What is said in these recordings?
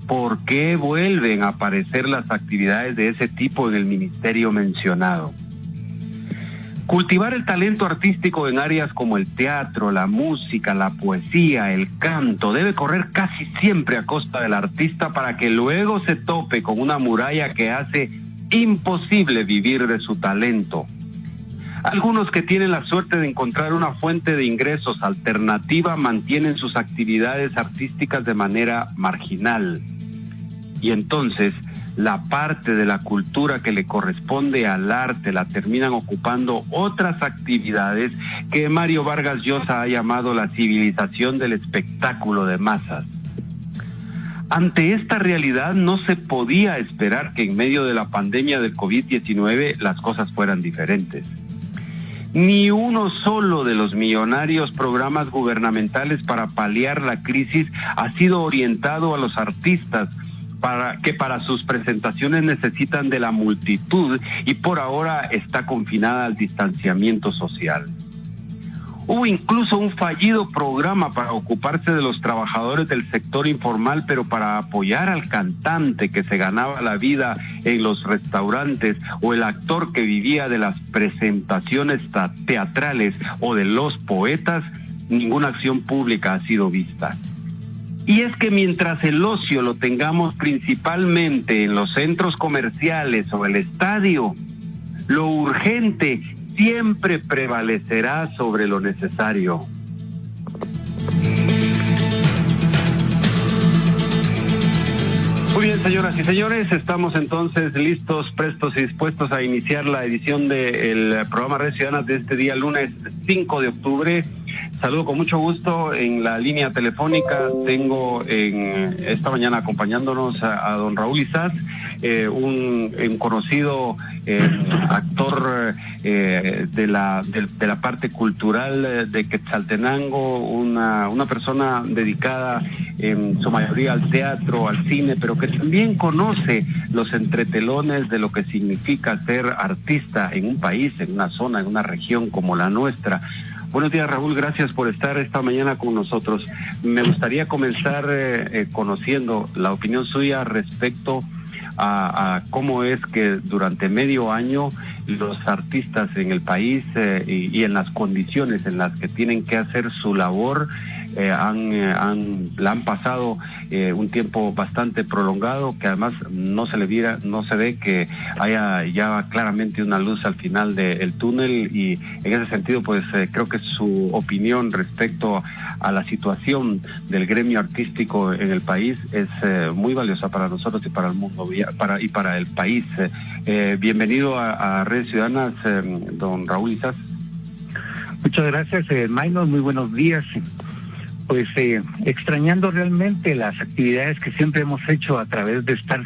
¿por qué vuelven a aparecer las actividades de ese tipo en el ministerio mencionado? Cultivar el talento artístico en áreas como el teatro, la música, la poesía, el canto, debe correr casi siempre a costa del artista para que luego se tope con una muralla que hace imposible vivir de su talento. Algunos que tienen la suerte de encontrar una fuente de ingresos alternativa mantienen sus actividades artísticas de manera marginal. Y entonces, la parte de la cultura que le corresponde al arte la terminan ocupando otras actividades que Mario Vargas Llosa ha llamado la civilización del espectáculo de masas. Ante esta realidad no se podía esperar que en medio de la pandemia del COVID-19 las cosas fueran diferentes. Ni uno solo de los millonarios programas gubernamentales para paliar la crisis ha sido orientado a los artistas para sus presentaciones necesitan de la multitud y por ahora está confinada al distanciamiento social. Hubo incluso un fallido programa para ocuparse de los trabajadores del sector informal, pero para apoyar al cantante que se ganaba la vida en los restaurantes o el actor que vivía de las presentaciones teatrales o de los poetas, ninguna acción pública ha sido vista. Y es que mientras el ocio lo tengamos principalmente en los centros comerciales o el estadio, lo urgente siempre prevalecerá sobre lo necesario. Muy bien, señoras y señores, estamos entonces listos, prestos y dispuestos a iniciar la edición del programa Redes Ciudadanas de este día, lunes 5 de octubre. Saludo con mucho gusto en la línea telefónica. Tengo esta mañana acompañándonos a don Raúl Isás, un conocido actor de la parte cultural de Quetzaltenango, una persona dedicada en su mayoría al teatro, al cine, pero que también conoce los entretelones de lo que significa ser artista en un país, en una zona, en una región como la nuestra. Buenos días, Raúl, gracias por estar esta mañana con nosotros. Me gustaría comenzar conociendo la opinión suya respecto a cómo es que durante medio año los artistas en el país y en las condiciones en las que tienen que hacer su labor la han pasado un tiempo bastante prolongado, que además no se ve que haya ya claramente una luz al final del túnel, y en ese sentido pues creo que su opinión respecto a la situación del gremio artístico en el país es muy valiosa para nosotros y para el mundo y para el país. Bienvenido a Redes Ciudadanas, don Raúl Isás. Muchas gracias, Maynor, muy buenos días. Pues extrañando realmente las actividades que siempre hemos hecho a través de estar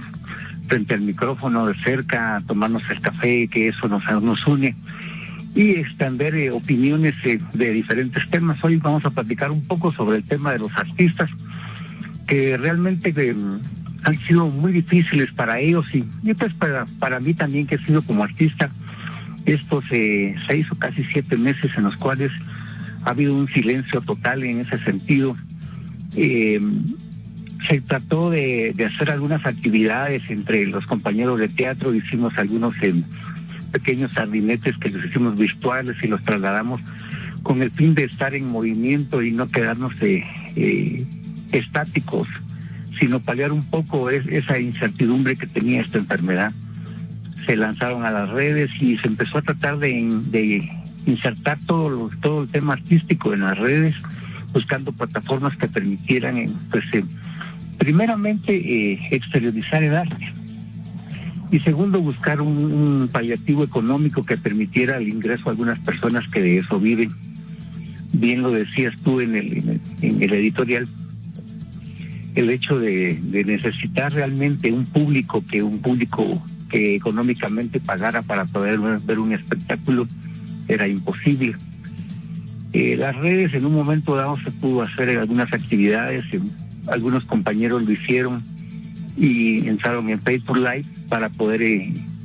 frente al micrófono de cerca, tomarnos el café, que eso nos une, y extender opiniones de diferentes temas. Hoy vamos a platicar un poco sobre el tema de los artistas, que realmente han sido muy difíciles para ellos y pues para mí también, que he sido como artista estos 6 o casi 7 meses en los cuales ha habido un silencio total en ese sentido. Se trató de hacer algunas actividades entre los compañeros de teatro, hicimos algunos pequeños sardinetes que los hicimos virtuales y los trasladamos con el fin de estar en movimiento y no quedarnos estáticos, sino paliar un poco esa incertidumbre que tenía esta enfermedad. Se lanzaron a las redes y se empezó a tratar de insertar todo el tema artístico en las redes, buscando plataformas que permitieran, primeramente, exteriorizar el arte, y segundo, buscar un paliativo económico que permitiera el ingreso a algunas personas que de eso viven. Bien lo decías tú en el editorial, el hecho de necesitar realmente un público que económicamente pagara para poder ver un espectáculo era imposible. Las redes, en un momento dado se pudo hacer algunas actividades, algunos compañeros lo hicieron y entraron en Facebook Live para poder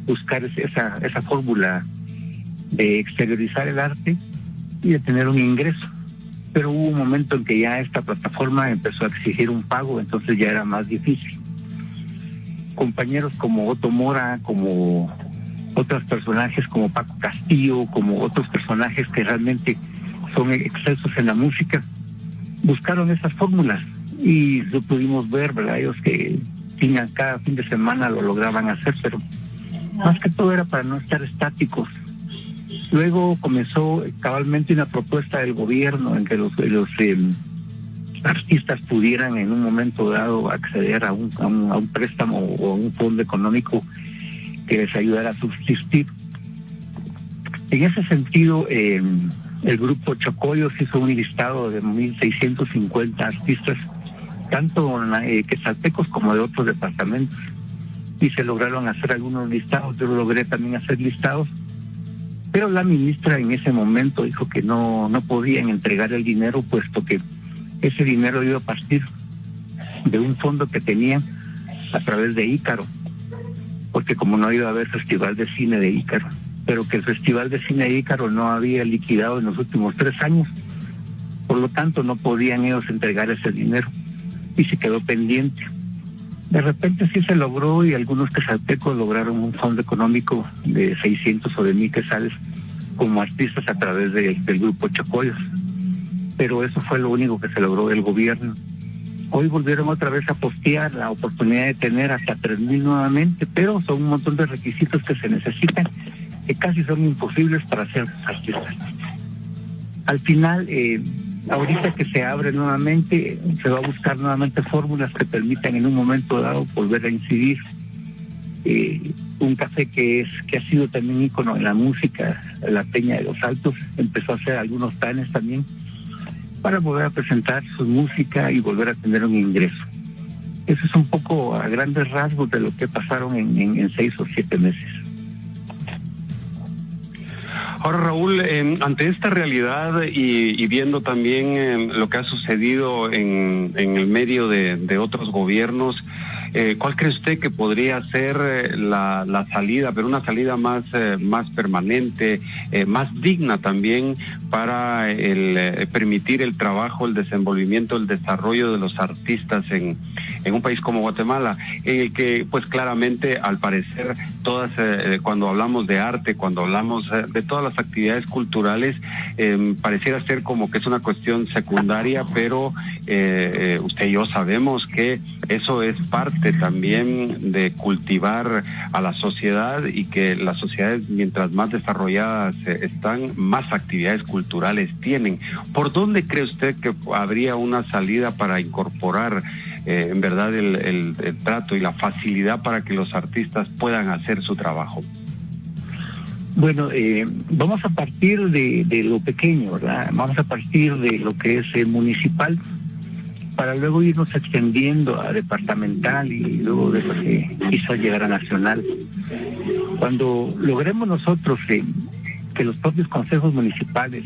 buscar esa fórmula de exteriorizar el arte y de tener un ingreso. Pero hubo un momento en que ya esta plataforma empezó a exigir un pago, entonces ya era más difícil. compañeros como Otto Mora, como otros personajes como Paco Castillo, como otros personajes que realmente son excelsos en la música, buscaron esas fórmulas y lo pudimos ver, ¿verdad? Ellos que cada fin de semana lo lograban hacer, pero más que todo era para no estar estáticos. Luego comenzó cabalmente una propuesta del gobierno en que los artistas pudieran en un momento dado acceder a un préstamo o a un fondo económico que les ayudara a subsistir. En ese sentido, el grupo Chocollos hizo un listado de 1.650 artistas, tanto quetzaltecos como de otros departamentos, y se lograron hacer algunos listados. Yo logré también hacer listados, pero la ministra en ese momento dijo que no podían entregar el dinero, puesto que ese dinero iba a partir de un fondo que tenían a través de Ícaro, porque como no iba a haber festival de cine de Ícaro, pero que el festival de cine de Ícaro no había liquidado en los últimos 3 años, por lo tanto no podían ellos entregar ese dinero y se quedó pendiente. De repente sí se logró y algunos quetzaltecos lograron un fondo económico de 600 o de 1,000 quetzales como artistas a través del grupo Chocollos, pero eso fue lo único que se logró del gobierno. Hoy volvieron otra vez a postear la oportunidad de tener hasta 3,000 nuevamente, pero son un montón de requisitos que se necesitan, que casi son imposibles para ser artistas. Al final, ahorita que se abre nuevamente, se va a buscar nuevamente fórmulas que permitan en un momento dado volver a incidir. Un café que ha sido también ícono en la música, la Peña de los Altos, empezó a hacer algunos planes también para volver a presentar su música y volver a tener un ingreso. Eso es un poco a grandes rasgos de lo que pasaron en 6 o 7 meses. Ahora, Raúl, ante esta realidad y viendo también lo que ha sucedido en el medio de otros gobiernos, ¿cuál cree usted que podría ser la salida, pero una salida más permanente, más digna también para permitir el trabajo, el desenvolvimiento, el desarrollo de los artistas en un país como Guatemala, que pues claramente al parecer todas, cuando hablamos de arte, cuando hablamos de todas las actividades culturales, pareciera ser como que es una cuestión secundaria, pero usted y yo sabemos que eso es parte también de cultivar a la sociedad y que las sociedades, mientras más desarrolladas están, más actividades culturales tienen. ¿Por dónde cree usted que habría una salida para incorporar en verdad el trato y la facilidad para que los artistas puedan hacer su trabajo? Bueno, vamos a partir de lo pequeño, ¿verdad? Vamos a partir de lo que es municipal, para luego irnos extendiendo a departamental y luego de eso quizás llegar a nacional. Cuando logremos nosotros que los propios consejos municipales,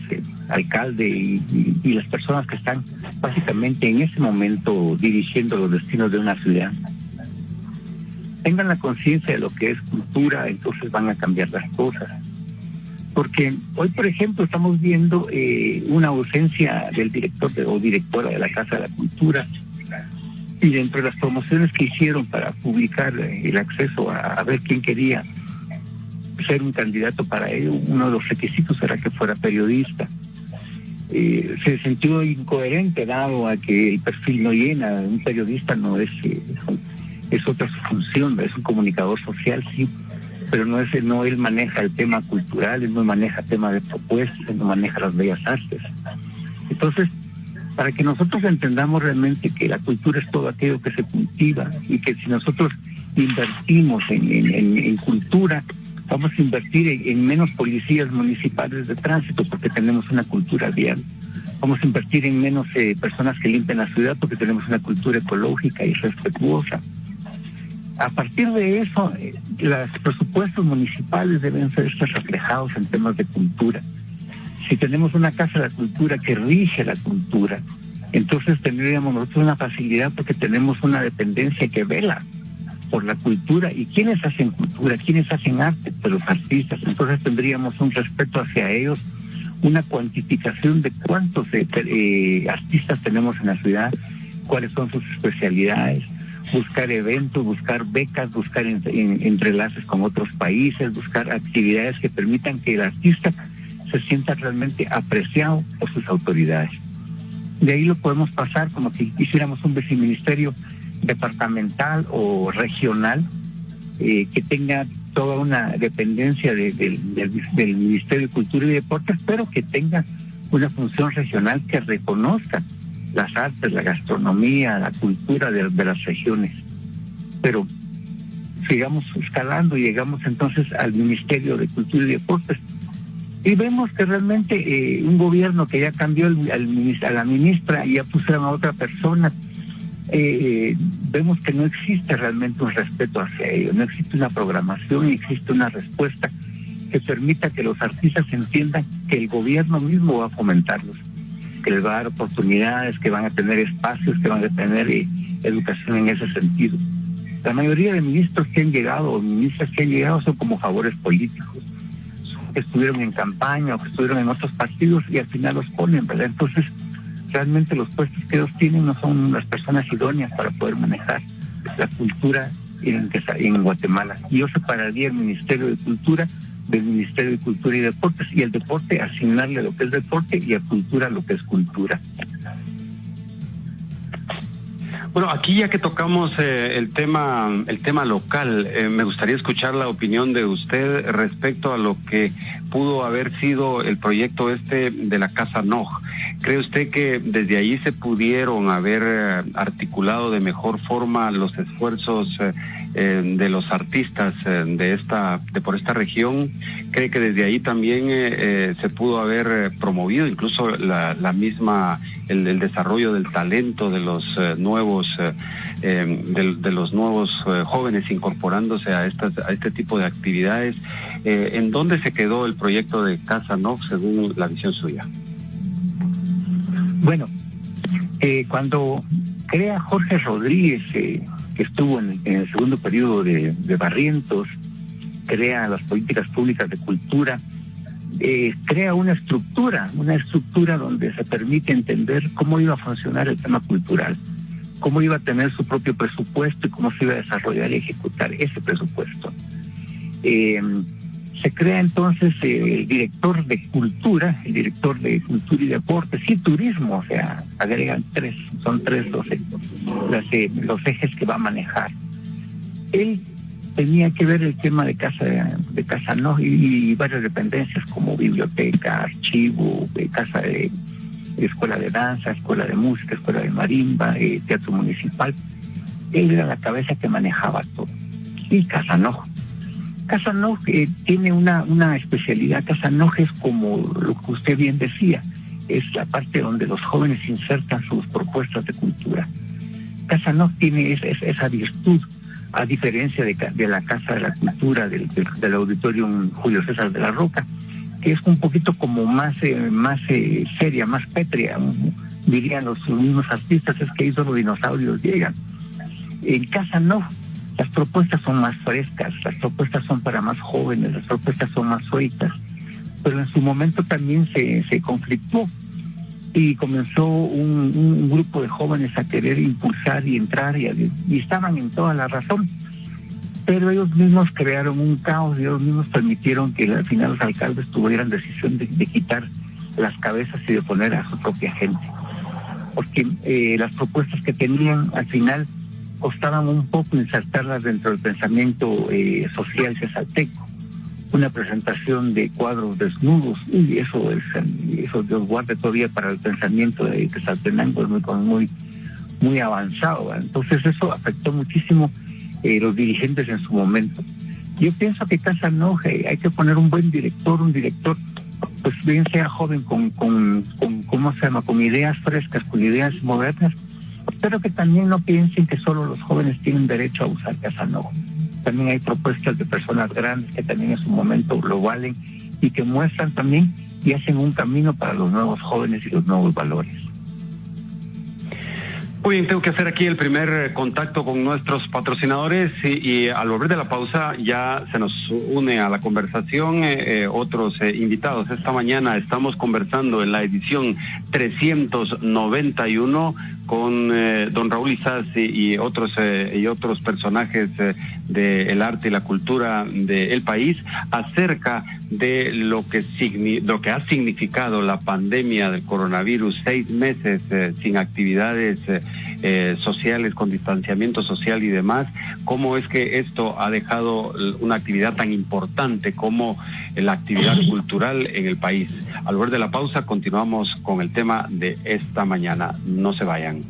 alcalde y las personas que están básicamente en ese momento dirigiendo los destinos de una ciudad, tengan la conciencia de lo que es cultura, entonces van a cambiar las cosas. Porque hoy, por ejemplo, estamos viendo una ausencia del director o directora de la Casa de la Cultura, y dentro de las promociones que hicieron para publicar el acceso a ver quién quería ser un candidato para ello, uno de los requisitos era que fuera periodista. Se sintió incoherente dado a que el perfil no llena. Un periodista no es otra su función, es un comunicador social, sí, pero no él maneja el tema cultural, él no maneja el tema de propuestas, él no maneja las bellas artes. Entonces, para que nosotros entendamos realmente que la cultura es todo aquello que se cultiva y que si nosotros invertimos en cultura, vamos a invertir en menos policías municipales de tránsito porque tenemos una cultura vial. Vamos a invertir en menos personas que limpian la ciudad porque tenemos una cultura ecológica y respetuosa. A partir de eso, los presupuestos municipales deben ser reflejados en temas de cultura. Si tenemos una Casa de la Cultura que rige la cultura, entonces tendríamos nosotros una facilidad porque tenemos una dependencia que vela por la cultura. ¿Y quiénes hacen cultura? ¿Quiénes hacen arte? Pues los artistas. Entonces tendríamos un respeto hacia ellos, una cuantificación de cuántos artistas tenemos en la ciudad, cuáles son sus especialidades, buscar eventos, buscar becas, buscar entrelaces con otros países, buscar actividades que permitan que el artista se sienta realmente apreciado por sus autoridades. De ahí lo podemos pasar como si hiciéramos un viceministerio departamental o regional que tenga toda una dependencia del Ministerio de Cultura y Deportes, pero que tenga una función regional que reconozca las artes, la gastronomía, la cultura de las regiones. Pero sigamos escalando y llegamos entonces al Ministerio de Cultura y Deportes y vemos que realmente un gobierno que ya cambió a la ministra y ya pusieron a otra persona, vemos que no existe realmente un respeto hacia ello, no existe una programación, ni existe una respuesta que permita que los artistas entiendan que el gobierno mismo va a fomentarlos, que les va a dar oportunidades, que van a tener espacios, que van a tener educación en ese sentido. La mayoría de ministros que han llegado o ministras que han llegado son como favores políticos, que estuvieron en campaña o que estuvieron en otros partidos y al final los ponen, ¿verdad? Entonces, realmente los puestos que ellos tienen no son las personas idóneas para poder manejar la cultura en Guatemala. Y yo separaría el Ministerio de Cultura del Ministerio de Cultura y Deportes, y el deporte asignarle lo que es deporte y a cultura lo que es cultura. Bueno, aquí ya que tocamos el tema local, me gustaría escuchar la opinión de usted respecto a lo que pudo haber sido el proyecto de la Casa Noj. ¿Cree usted que desde ahí se pudieron haber articulado de mejor forma los esfuerzos de los artistas por esta región? ¿Cree que desde ahí también se pudo haber promovido incluso la misma el desarrollo del talento de los nuevos jóvenes incorporándose a este tipo de actividades? ¿En dónde se quedó el proyecto de Casa Noj según la visión suya? Bueno, cuando crea Jorge Rodríguez, que estuvo en el segundo periodo de Barrientos, crea las políticas públicas de cultura, crea una estructura donde se permite entender cómo iba a funcionar el tema cultural, cómo iba a tener su propio presupuesto y cómo se iba a desarrollar y ejecutar ese presupuesto. Se crea entonces el director de cultura y deportes y turismo, o sea, agregan son tres los ejes que va a manejar. Él tenía que ver el tema de Casa Noj y varias dependencias como biblioteca, archivo, casa de escuela de danza, escuela de música, escuela de marimba, teatro municipal. Él era la cabeza que manejaba todo. Y Casa Noj tiene una especialidad. Casa Noj es como lo que usted bien decía, es la parte donde los jóvenes insertan sus propuestas de cultura. Casa Noj tiene esa virtud, a diferencia de la Casa de la Cultura del Auditorium Julio César de la Roca, que es un poquito como más seria, más pétrea, dirían los mismos artistas, es que ahí solo dinosaurios llegan. En Casa Noj las propuestas son más frescas, las propuestas son para más jóvenes, las propuestas son más sueltas, pero en su momento también se conflictó y comenzó un grupo de jóvenes a querer impulsar y entrar y estaban en toda la razón, pero ellos mismos crearon un caos y ellos mismos permitieron que al final los alcaldes tuvieran decisión de quitar las cabezas y de poner a su propia gente, porque las propuestas que tenían al final costaban un poco insertarlas dentro del pensamiento social cesarteco. Una presentación de cuadros desnudos, y eso Dios guarde todavía para el pensamiento de Quetzaltenango, es muy avanzado, ¿verdad? Entonces eso afectó muchísimo los dirigentes en su momento. Yo pienso que Casa Noj hay que poner un buen director, pues bien sea joven, con ideas frescas, con ideas modernas, pero que también no piensen que solo los jóvenes tienen derecho a usar Casa Noj. También hay propuestas de personas grandes que también en su momento lo valen y que muestran también y hacen un camino para los nuevos jóvenes y los nuevos valores. Muy bien, tengo que hacer aquí el primer contacto con nuestros patrocinadores y al volver de la pausa ya se nos une a la conversación otros invitados. Esta mañana estamos conversando en la edición 391 con don Raúl Isaz y otros personajes del arte y la cultura del país acerca de lo que ha significado la pandemia del coronavirus, 6 meses sin actividades sociales, con distanciamiento social y demás, cómo es que esto ha dejado una actividad tan importante como la actividad cultural en el país. Al volver de la pausa continuamos con el tema de esta mañana. No se vayan.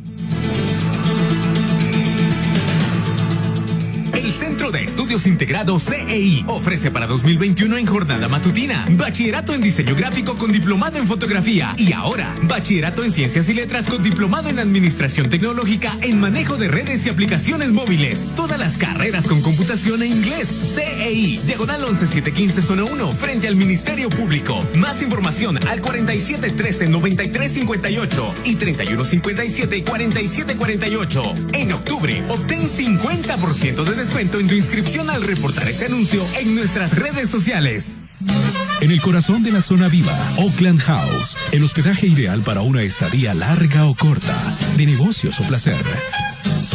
El Centro de Estudios Integrados CEI ofrece para 2021 en jornada matutina bachillerato en diseño gráfico con diplomado en fotografía y ahora bachillerato en ciencias y letras con diplomado en administración tecnológica en manejo de redes y aplicaciones móviles. Todas las carreras con computación e inglés. CEI, diagonal 11715 zona 1, frente al Ministerio Público. Más información al 4713-9358 y 3157-4748. En octubre, obtén 50% de descuento en tu inscripción al reportar este anuncio en nuestras redes sociales. En el corazón de la zona viva, Oakland House, el hospedaje ideal para una estadía larga o corta, de negocios o placer.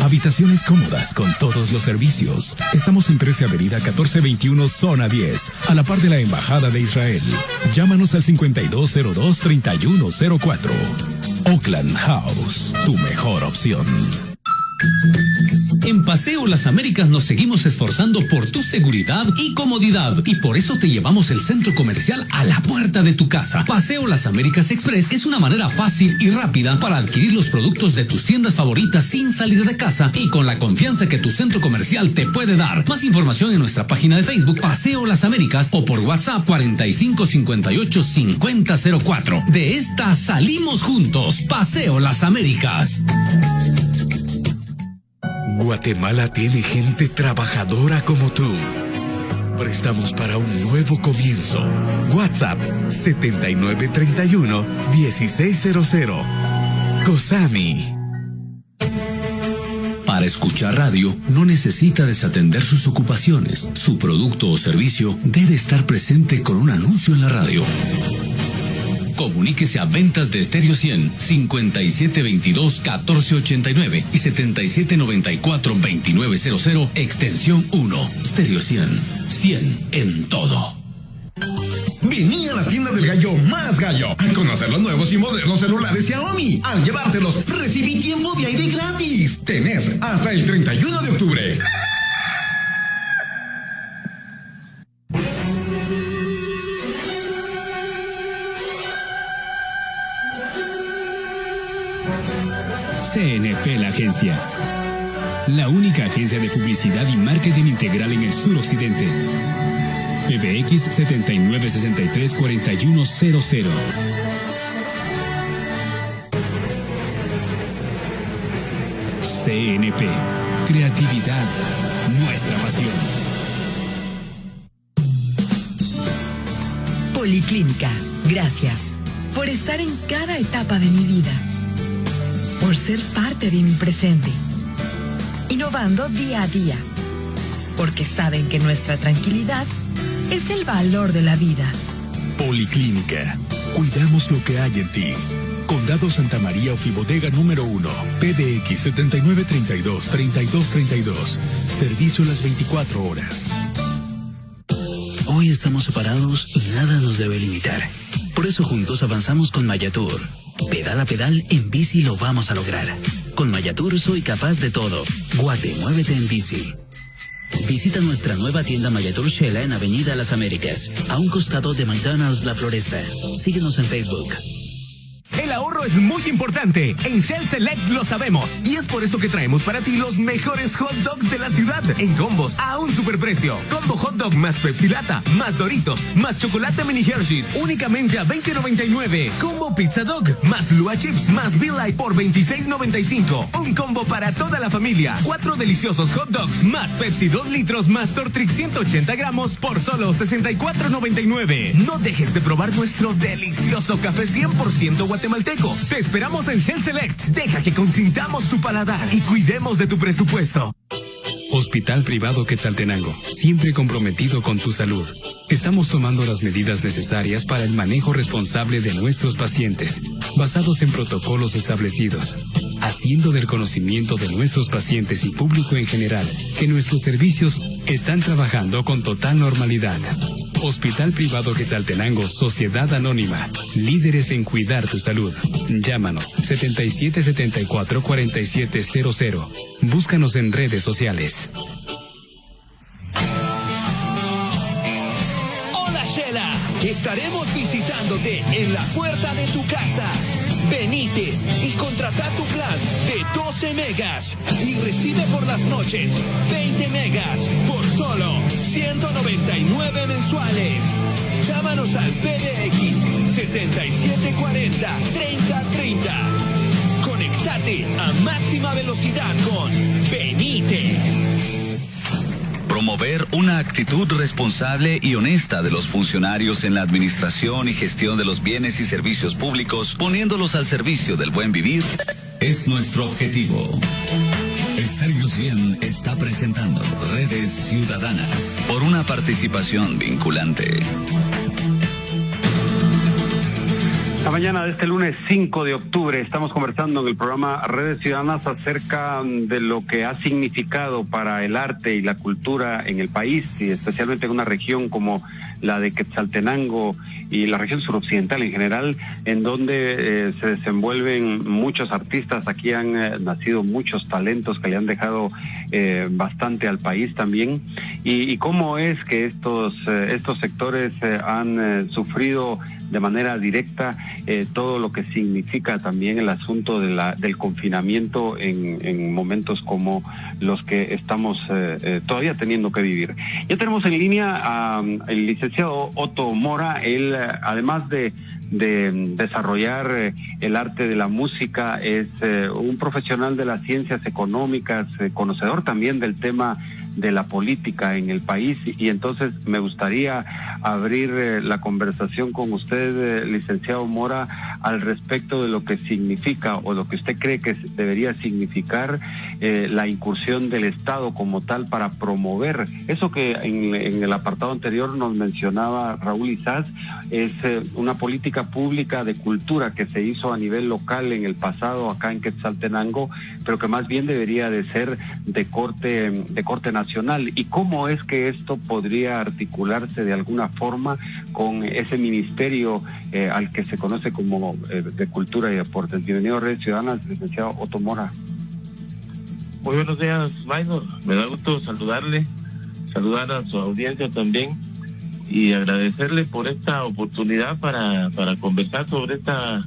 Habitaciones cómodas con todos los servicios. Estamos en 13 Avenida 1421, Zona 10, a la par de la Embajada de Israel. Llámanos al 5202-3104. Oakland House, tu mejor opción. En Paseo Las Américas nos seguimos esforzando por tu seguridad y comodidad y por eso te llevamos el centro comercial a la puerta de tu casa. Paseo Las Américas Express es una manera fácil y rápida para adquirir los productos de tus tiendas favoritas sin salir de casa y con la confianza que tu centro comercial te puede dar. Más información en nuestra página de Facebook Paseo Las Américas o por WhatsApp 4558-5004. De esta salimos juntos. Paseo Las Américas. Guatemala tiene gente trabajadora como tú. Préstamos para un nuevo comienzo. WhatsApp 7931-1600. COSAMI. Para escuchar radio, no necesita desatender sus ocupaciones. Su producto o servicio debe estar presente con un anuncio en la radio. Comuníquese a Ventas de Estéreo 100, 5722-1489 y 7794-2900, extensión 1. Estéreo 100, 100 en todo. Vení a las tiendas del Gallo más Gallo a conocer los nuevos y modernos celulares Xiaomi. Al llevártelos, recibí tiempo de aire gratis. Tenés hasta el 31 de octubre. CNP La Agencia. La única agencia de publicidad y marketing integral en el suroccidente. PBX 7963-4100. CNP. Creatividad. Nuestra pasión. Policlínica. Gracias por estar en cada etapa de mi vida. Por ser parte de mi presente, innovando día a día, porque saben que nuestra tranquilidad es el valor de la vida. Policlínica. Cuidamos lo que hay en ti. Condado Santa María Ofibodega número 1. PBX 7932-3232. Servicio las 24 horas. Hoy estamos separados y nada nos debe limitar. Por eso juntos avanzamos con Mayatur. Pedal a pedal, en bici lo vamos a lograr. Con Mayatur soy capaz de todo. Guate, muévete en bici. Visita nuestra nueva tienda Mayatur Shela en Avenida Las Américas, a un costado de McDonald's La Floresta. Síguenos en Facebook. El ahorro es muy importante. En Shell Select lo sabemos. Y es por eso que traemos para ti los mejores hot dogs de la ciudad. En combos a un superprecio. Combo hot dog más Pepsi Lata, más Doritos, más chocolate mini Hershey's. Únicamente a $20.99. Combo Pizza Dog, más Lua Chips, más Be Light por $26.95. Un combo para toda la familia. 4 deliciosos hot dogs, más Pepsi 2 litros, más Tortrix 180 gramos por solo $64.99. No dejes de probar nuestro delicioso café 100% guatemalteco. Te esperamos en Shell Select. Deja que consintamos tu paladar y cuidemos de tu presupuesto. Hospital Privado Quetzaltenango, siempre comprometido con tu salud. Estamos tomando las medidas necesarias para el manejo responsable de nuestros pacientes, basados en protocolos establecidos, haciendo del conocimiento de nuestros pacientes y público en general que nuestros servicios están trabajando con total normalidad. Hospital Privado Quetzaltenango, Sociedad Anónima, líderes en cuidar tu salud. Llámanos 7774-4700. Búscanos en redes sociales. Hola Shela, estaremos visitándote en la puerta de tu casa. Venite y contrata tu plan de 12 megas y recibe por las noches 20 megas por solo 199 mensuales. Llámanos al PDX 7740-3030. Conectate a máxima velocidad con Venite. Promover una actitud responsable y honesta de los funcionarios en la administración y gestión de los bienes y servicios públicos, poniéndolos al servicio del buen vivir, es nuestro objetivo. Stereo 100 está presentando Redes Ciudadanas por una participación vinculante. La mañana de este lunes 5 de octubre estamos conversando en el programa Redes Ciudadanas acerca de lo que ha significado para el arte y la cultura en el país, y especialmente en una región como la de Quetzaltenango y la región suroccidental en general, en donde se desenvuelven muchos artistas. Aquí han nacido muchos talentos que le han dejado bastante al país también, y cómo es que estos sectores han sufrido de manera directa todo lo que significa también el asunto del confinamiento en momentos como los que estamos todavía teniendo que vivir. Ya tenemos en línea al licenciado Otto Mora. Él, además de desarrollar el arte de la música, es un profesional de las ciencias económicas, conocedor también del tema de la política en el país, y entonces me gustaría abrir la conversación con usted, licenciado Mora, al respecto de lo que significa o lo que usted cree que debería significar la incursión del Estado como tal para promover eso que en el apartado anterior nos mencionaba Raúl Isás. Es una política pública de cultura que se hizo a nivel local en el pasado acá en Quetzaltenango, pero que más bien debería de ser de corte nacional. ¿Y cómo es que esto podría articularse de alguna forma con ese ministerio al que se conoce como de Cultura y Deportes? Bienvenido a Redes Ciudadanas, licenciado Otto Mora. Muy buenos días, Maynor. Me da gusto saludar a su audiencia también, y agradecerle por esta oportunidad para conversar sobre esta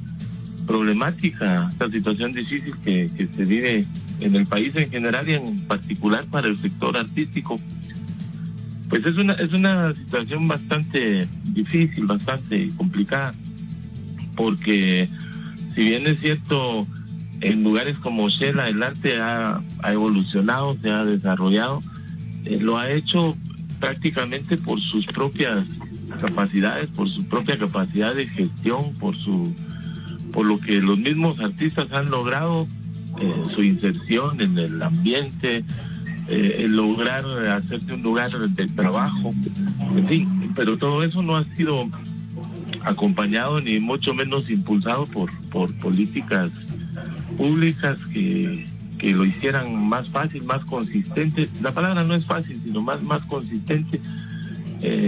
problemática, esta situación difícil que se vive en el país en general y en particular para el sector artístico. Pues es una situación bastante difícil, bastante complicada, porque si bien es cierto, en lugares como Shela el arte ha evolucionado, se ha desarrollado, lo ha hecho prácticamente por sus propias capacidades, por su propia capacidad de gestión, por lo que los mismos artistas han logrado, su inserción en el ambiente, el lograr hacerse un lugar de trabajo, en fin, pero todo eso no ha sido acompañado ni mucho menos impulsado por políticas públicas que lo hicieran más fácil, más consistente. La palabra no es fácil, sino más consistente,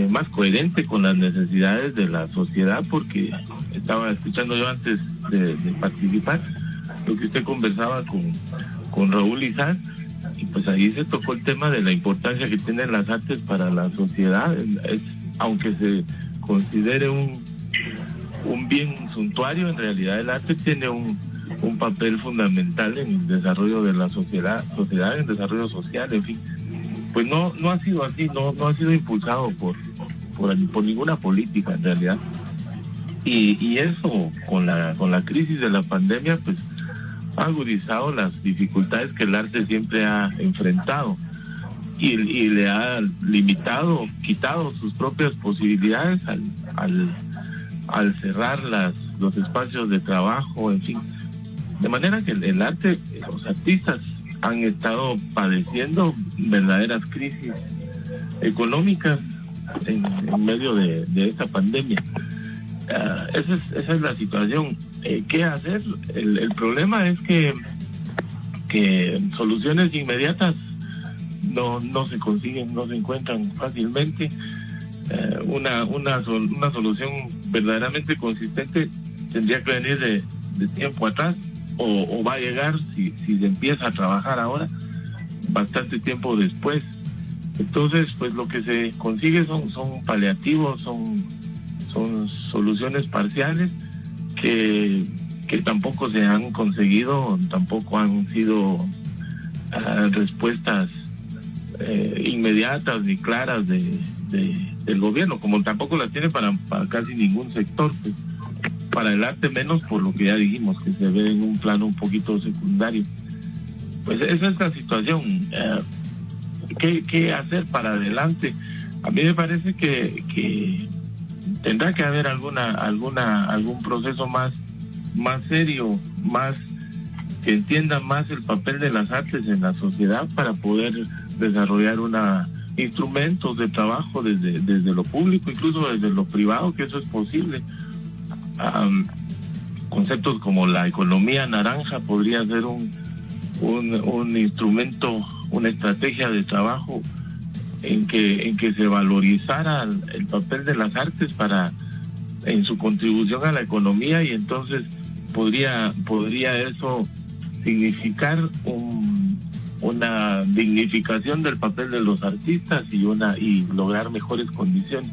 más coherente con las necesidades de la sociedad, porque estaba escuchando yo antes de participar lo que usted conversaba con Raúl Isás, y pues ahí se tocó el tema de la importancia que tienen las artes para la sociedad. Aunque se considere un bien suntuario, en realidad el arte tiene un papel fundamental en el desarrollo de la sociedad, en el desarrollo social, en fin. Pues no ha sido así, no ha sido impulsado por ninguna política en realidad. Y eso, con la crisis de la pandemia, pues ha agudizado las dificultades que el arte siempre ha enfrentado, y le ha limitado, quitado sus propias posibilidades al al cerrar los espacios de trabajo, en fin. De manera que el arte, los artistas han estado padeciendo verdaderas crisis económicas en medio de esta pandemia. Esa es la situación. ¿Qué hacer? El problema es que soluciones inmediatas no se consiguen, no se encuentran fácilmente. Una solución verdaderamente consistente tendría que venir de tiempo atrás, o va a llegar, si se empieza a trabajar ahora, bastante tiempo después. Entonces, pues lo que se consigue son paliativos, son soluciones parciales que tampoco se han conseguido, tampoco han sido respuestas inmediatas ni claras del gobierno, como tampoco las tiene para casi ningún sector, pues, para el arte menos, por lo que ya dijimos, que se ve en un plano un poquito secundario. Pues esa es la situación. ¿Qué hacer para adelante? A mí me parece que tendrá que haber algún proceso más serio, más que entienda más el papel de las artes en la sociedad, para poder desarrollar instrumentos de trabajo desde lo público, incluso desde lo privado, que eso es posible. Conceptos como la economía naranja podría ser un instrumento, una estrategia de trabajo en que se valorizara el papel de las artes en su contribución a la economía, y entonces podría eso significar una dignificación del papel de los artistas y lograr mejores condiciones.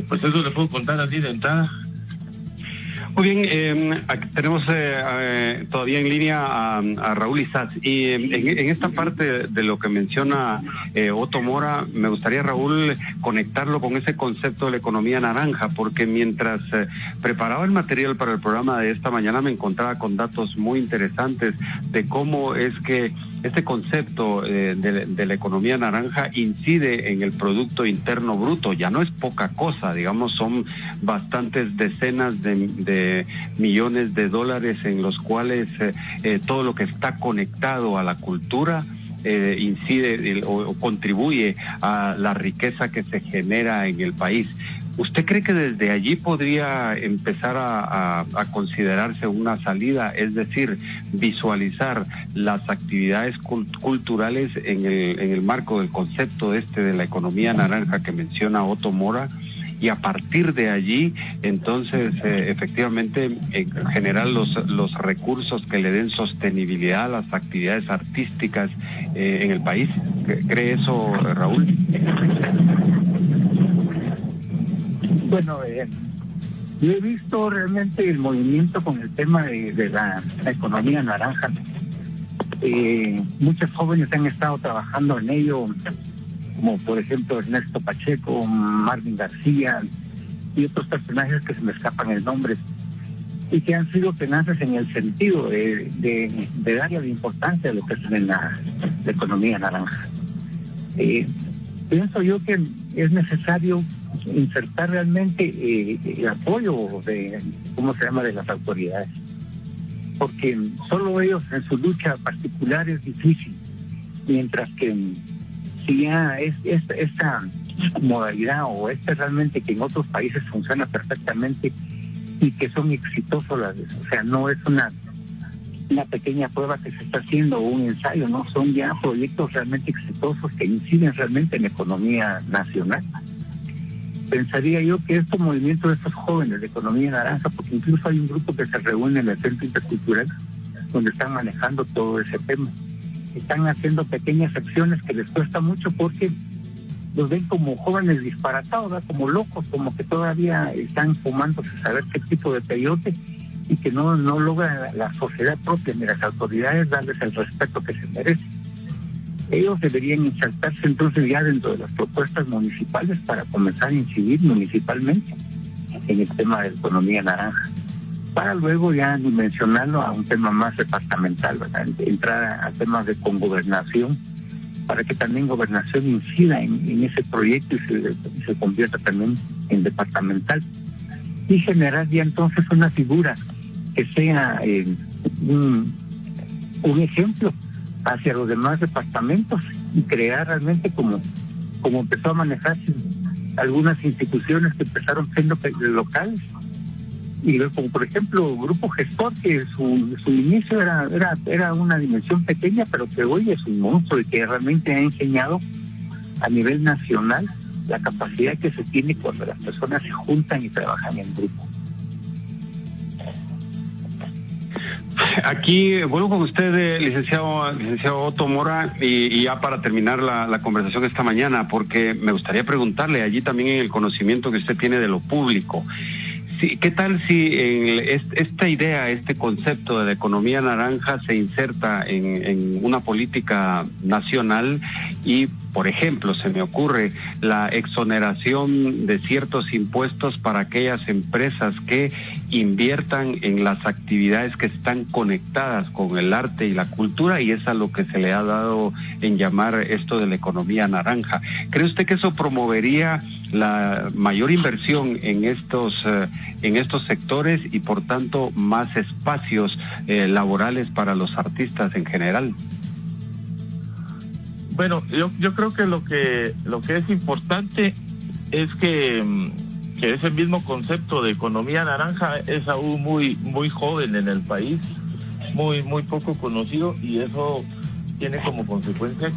Pues eso le puedo contar así de entrada. Muy bien, tenemos todavía en línea a Raúl Isatz, y en esta parte de lo que menciona Otto Mora, me gustaría, Raúl, conectarlo con ese concepto de la economía naranja, porque mientras preparaba el material para el programa de esta mañana me encontraba con datos muy interesantes de cómo es que este concepto de la economía naranja incide en el Producto Interno Bruto. Ya no es poca cosa, digamos, son bastantes decenas de millones de dólares en los cuales todo lo que está conectado a la cultura incide o contribuye a la riqueza que se genera en el país. ¿Usted cree que desde allí podría empezar a considerarse una salida? Es decir, visualizar las actividades culturales en el marco del concepto de la economía naranja que menciona Otto Mora, y a partir de allí, entonces, efectivamente, generar los recursos que le den sostenibilidad a las actividades artísticas en el país? ¿Cree eso, Raúl? Bueno, yo he visto realmente el movimiento con el tema de la economía naranja. Muchos jóvenes han estado trabajando en ello, como por ejemplo Ernesto Pacheco, Marvin García y otros personajes que se me escapan el nombre, y que han sido tenaces en el sentido de darle la importancia a lo que es en la economía naranja. Pienso yo que es necesario insertar realmente el apoyo de las autoridades, porque solo ellos en su lucha particular es difícil, mientras que si ya esta modalidad o realmente que en otros países funciona perfectamente y que son exitosos, o sea, no es una pequeña prueba que se está haciendo o un ensayo, no, son ya proyectos realmente exitosos que inciden realmente en la economía nacional. Pensaría yo que estos movimientos de estos jóvenes de economía naranja, porque incluso hay un grupo que se reúne en el Centro Intercultural donde están manejando todo ese tema, están haciendo pequeñas acciones que les cuesta mucho porque los ven como jóvenes disparatados, ¿verdad? Como locos, como que todavía están fumándose saber qué tipo de peyote, y que no logra la sociedad propia ni las autoridades darles el respeto que se merecen. Ellos deberían insertarse entonces ya dentro de las propuestas municipales para comenzar a incidir municipalmente en el tema de la economía naranja, para luego ya dimensionarlo a un tema más departamental, ¿verdad? Entrar a temas de congobernación, para que también gobernación incida en ese proyecto y se convierta también en departamental. y generar ya entonces una figura que sea un ejemplo hacia los demás departamentos y crear realmente como empezó a manejarse algunas instituciones que empezaron siendo locales, y como por ejemplo Grupo Gestor, que su inicio era una dimensión pequeña, pero que hoy es un monstruo y que realmente ha enseñado a nivel nacional la capacidad que se tiene cuando las personas se juntan y trabajan en grupo. Aquí vuelvo con usted, licenciado Otto Mora, y ya para terminar la conversación esta mañana, porque me gustaría preguntarle allí también en el conocimiento que usted tiene de lo público. ¿Qué tal si esta idea, este concepto de la economía naranja se inserta en una política nacional y, por ejemplo, se me ocurre la exoneración de ciertos impuestos para aquellas empresas que inviertan en las actividades que están conectadas con el arte y la cultura, y es a lo que se le ha dado en llamar esto de la economía naranja? ¿Cree usted que eso promovería la mayor inversión en estos sectores y por tanto más espacios laborales para los artistas en general? Bueno, yo creo que lo que es importante es que ese mismo concepto de economía naranja es aún muy joven en el país, muy poco conocido, y eso tiene como consecuencia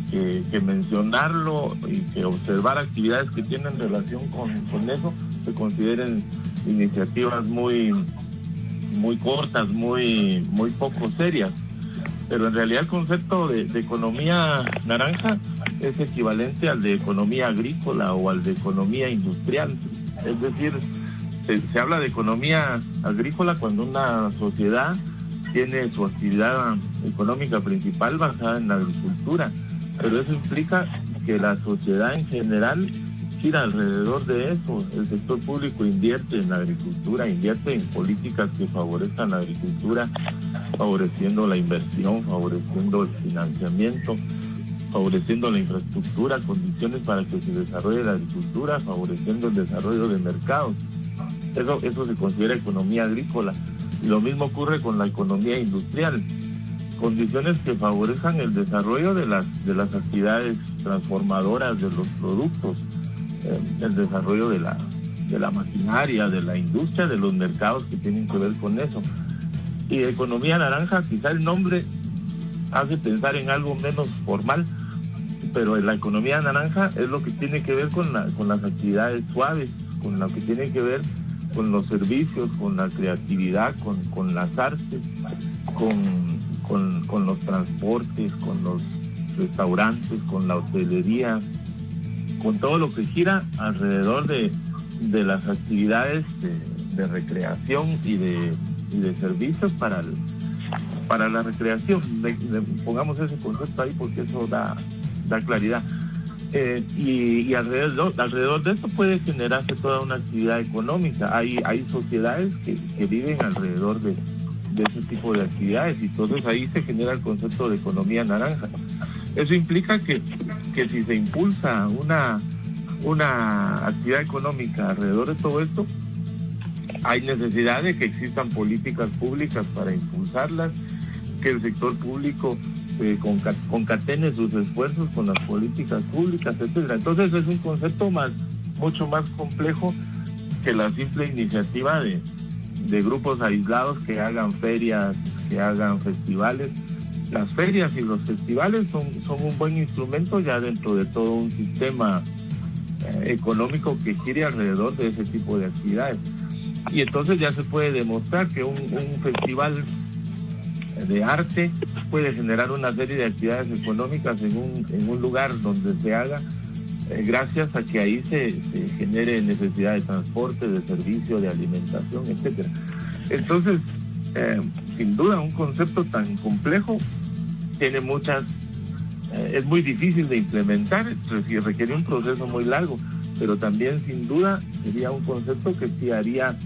que mencionarlo y que observar actividades que tienen relación con eso se consideren iniciativas muy cortas, muy poco serias. Pero en realidad el concepto de economía naranja es equivalente al de economía agrícola o al de economía industrial. Es decir, se habla de economía agrícola cuando una sociedad tiene su actividad económica principal basada en la agricultura, pero eso implica que la sociedad en general gira alrededor de eso. El sector público invierte en la agricultura, invierte en políticas que favorezcan la agricultura, favoreciendo la inversión, favoreciendo el financiamiento, favoreciendo la infraestructura, condiciones para que se desarrolle la agricultura, favoreciendo el desarrollo de mercados. Eso se considera economía agrícola. Y lo mismo ocurre con la economía industrial. Condiciones que favorezcan el desarrollo de las actividades transformadoras de los productos, el desarrollo de la maquinaria, de la industria, de los mercados que tienen que ver con eso. Y economía naranja, quizá el nombre hace pensar en algo menos formal, pero la economía naranja es lo que tiene que ver con las actividades suaves, con lo que tiene que ver con los servicios, con la creatividad, con las artes, con los transportes, con los restaurantes, con la hotelería, con todo lo que gira alrededor de las actividades de recreación y de servicios para la recreación. Pongamos ese concepto ahí porque eso da claridad. Y alrededor de esto puede generarse toda una actividad económica. Hay sociedades que viven alrededor de ese tipo de actividades, y entonces ahí se genera el concepto de economía naranja. Eso implica que si se impulsa una actividad económica alrededor de todo esto, hay necesidad de que existan políticas públicas para impulsarlas, que el sector público concatene sus esfuerzos con las políticas públicas, etcétera. Entonces es un concepto mucho más complejo que la simple iniciativa de grupos aislados que hagan ferias, que hagan festivales. Las ferias y los festivales son un buen instrumento ya dentro de todo un sistema económico que gire alrededor de ese tipo de actividades. Y entonces ya se puede demostrar que un festival de arte puede generar una serie de actividades económicas en un lugar donde se haga, gracias a que ahí se genere necesidad de transporte, de servicio, de alimentación, etcétera. Entonces, sin duda, un concepto tan complejo tiene es muy difícil de implementar, requiere un proceso muy largo, pero también sin duda sería un concepto que sí haría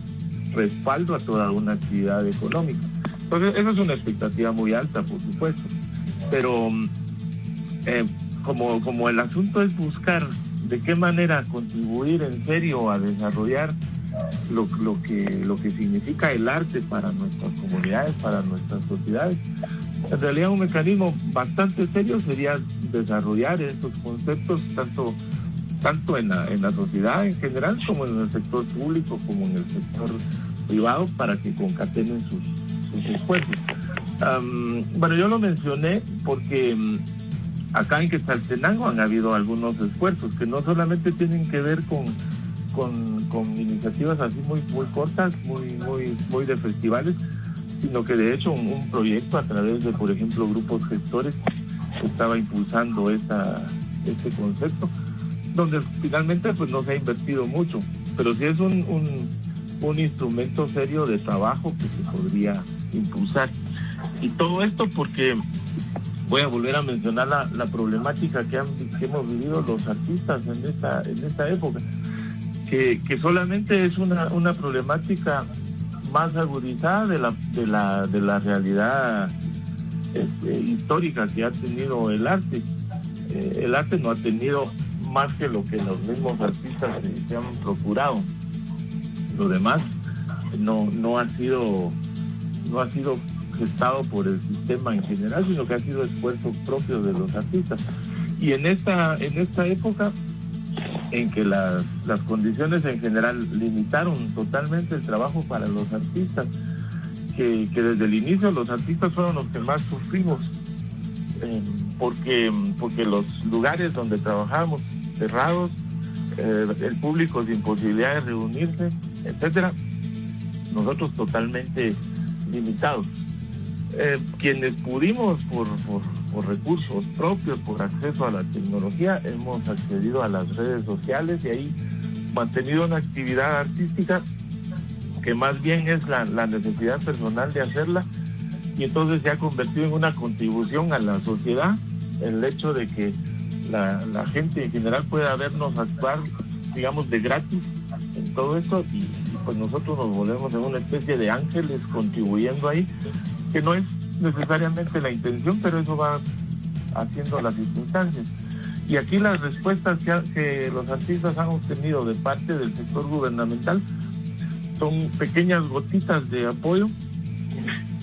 respaldo a toda una actividad económica. Entonces, eso es una expectativa muy alta, por supuesto, pero como el asunto es buscar de qué manera contribuir en serio a desarrollar lo que significa el arte para nuestras comunidades, para nuestras sociedades. En realidad un mecanismo bastante serio sería desarrollar estos conceptos tanto en la sociedad en general como en el sector público como en el sector privado para que concatenen sus esfuerzos. Bueno, yo lo mencioné porque acá en Quetzaltenango han habido algunos esfuerzos que no solamente tienen que ver con iniciativas así muy cortas, muy de festivales, sino que de hecho un proyecto a través de, por ejemplo, grupos gestores estaba impulsando este concepto, donde finalmente pues no se ha invertido mucho, pero sí es un instrumento serio de trabajo que se podría impulsar. Y todo esto porque voy a volver a mencionar la problemática que hemos vivido los artistas en esta época, que solamente es una problemática más agudizada de la realidad histórica que ha tenido el arte. El arte no ha tenido más que lo que los mismos artistas se han procurado. Lo demás no ha sido gestado por el sistema en general, sino que ha sido esfuerzo propio de los artistas. Y en esta época en que las condiciones en general limitaron totalmente el trabajo para los artistas, que desde el inicio los artistas fueron los que más sufrimos, porque los lugares donde trabajamos cerrados, el público sin posibilidad de reunirse, etcétera, nosotros totalmente limitados. Quienes pudimos por recursos propios, por acceso a la tecnología, hemos accedido a las redes sociales y ahí mantenido una actividad artística que más bien es la necesidad personal de hacerla, y entonces se ha convertido en una contribución a la sociedad el hecho de que la gente en general pueda vernos actuar, digamos, de gratis en todo esto, y pues nosotros nos volvemos en una especie de ángeles contribuyendo ahí, que no es necesariamente la intención, pero eso va haciendo las circunstancias. Y aquí las respuestas que los artistas han obtenido de parte del sector gubernamental son pequeñas gotitas de apoyo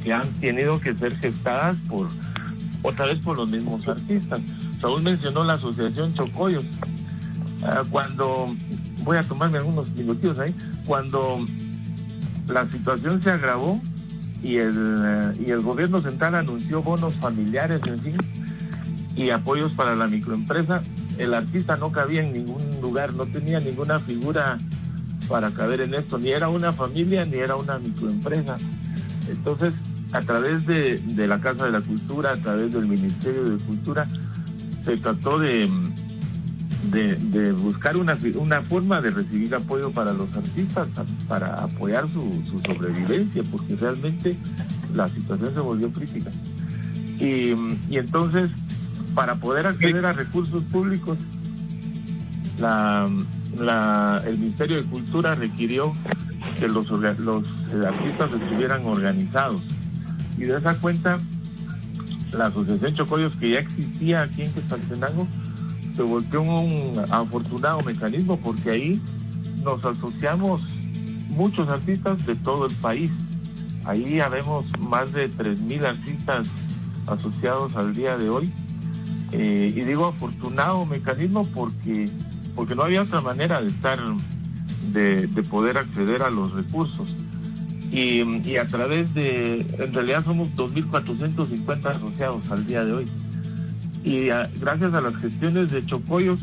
que han tenido que ser gestadas otra vez por los mismos artistas. Saúl mencionó la asociación Chocoyos. Cuando, voy a tomarme algunos minutitos ahí, cuando la situación se agravó y el gobierno central anunció bonos familiares, en fin, y apoyos para la microempresa, el artista no cabía en ningún lugar, no tenía ninguna figura para caber en esto, ni era una familia ni era una microempresa. Entonces, a través de la Casa de la Cultura, a través del Ministerio de Cultura, se trató de buscar una forma de recibir apoyo para los artistas, para apoyar su sobrevivencia, porque realmente la situación se volvió crítica. Y entonces, para poder acceder a recursos públicos, el Ministerio de Cultura requirió que los artistas estuvieran organizados. Y de esa cuenta, la Asociación Chocoyos, que ya existía aquí en Quetzaltenango, se volvió un afortunado mecanismo, porque ahí nos asociamos muchos artistas de todo el país. Ahí habemos más de 3,000 artistas asociados al día de hoy. Y digo afortunado mecanismo porque no había otra manera de poder acceder a los recursos. Y a través en realidad somos 2,450 asociados al día de hoy. Y gracias a las gestiones de Chocoyos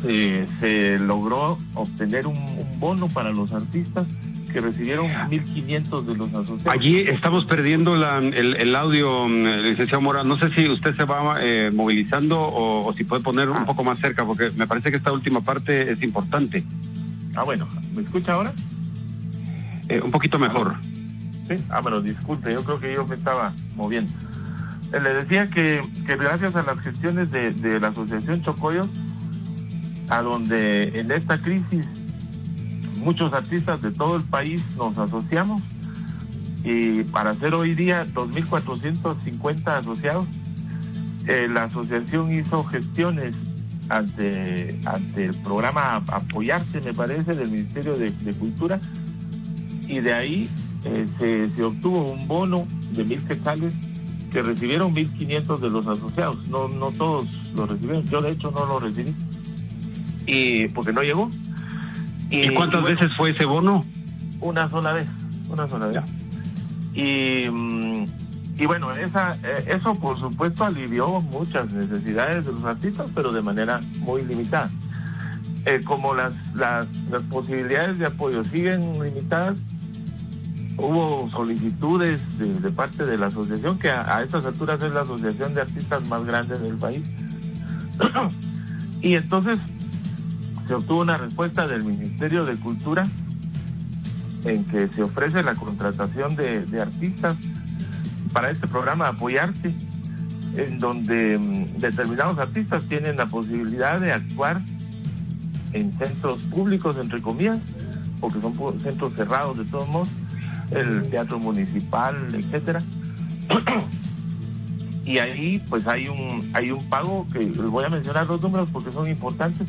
se logró obtener un bono para los artistas que recibieron 1,500 de los asociados. Allí estamos perdiendo el audio, licenciado Mora. No sé si usted se va movilizando o si puede poner un poco más cerca, porque me parece que esta última parte es importante. Bueno, ¿me escucha ahora? Un poquito mejor. Sí, bueno, disculpe, yo creo que yo me estaba moviendo. Le decía que gracias a las gestiones de la Asociación Chocoyos, a donde en esta crisis muchos artistas de todo el país nos asociamos, y para ser hoy día 2,450 asociados, la asociación hizo gestiones ante el programa Apoyarte, me parece, del Ministerio de Cultura, y de ahí se obtuvo un bono de 1,000 quetzales que recibieron 1,500 de los asociados. No todos lo recibieron, yo de hecho no lo recibí, y porque no llegó. ¿Y cuántas veces fue ese bono? Una sola vez. Y bueno, eso por supuesto alivió muchas necesidades de los artistas, pero de manera muy limitada. Como las posibilidades de apoyo siguen limitadas, hubo solicitudes de parte de la asociación, que a estas alturas es la asociación de artistas más grande del país. Y entonces se obtuvo una respuesta del Ministerio de Cultura en que se ofrece la contratación de artistas para este programa Apoyarte, en donde determinados artistas tienen la posibilidad de actuar en centros públicos, entre comillas, porque son centros cerrados de todos modos, el teatro municipal, etcétera. Y ahí pues hay un pago, que les voy a mencionar los números porque son importantes,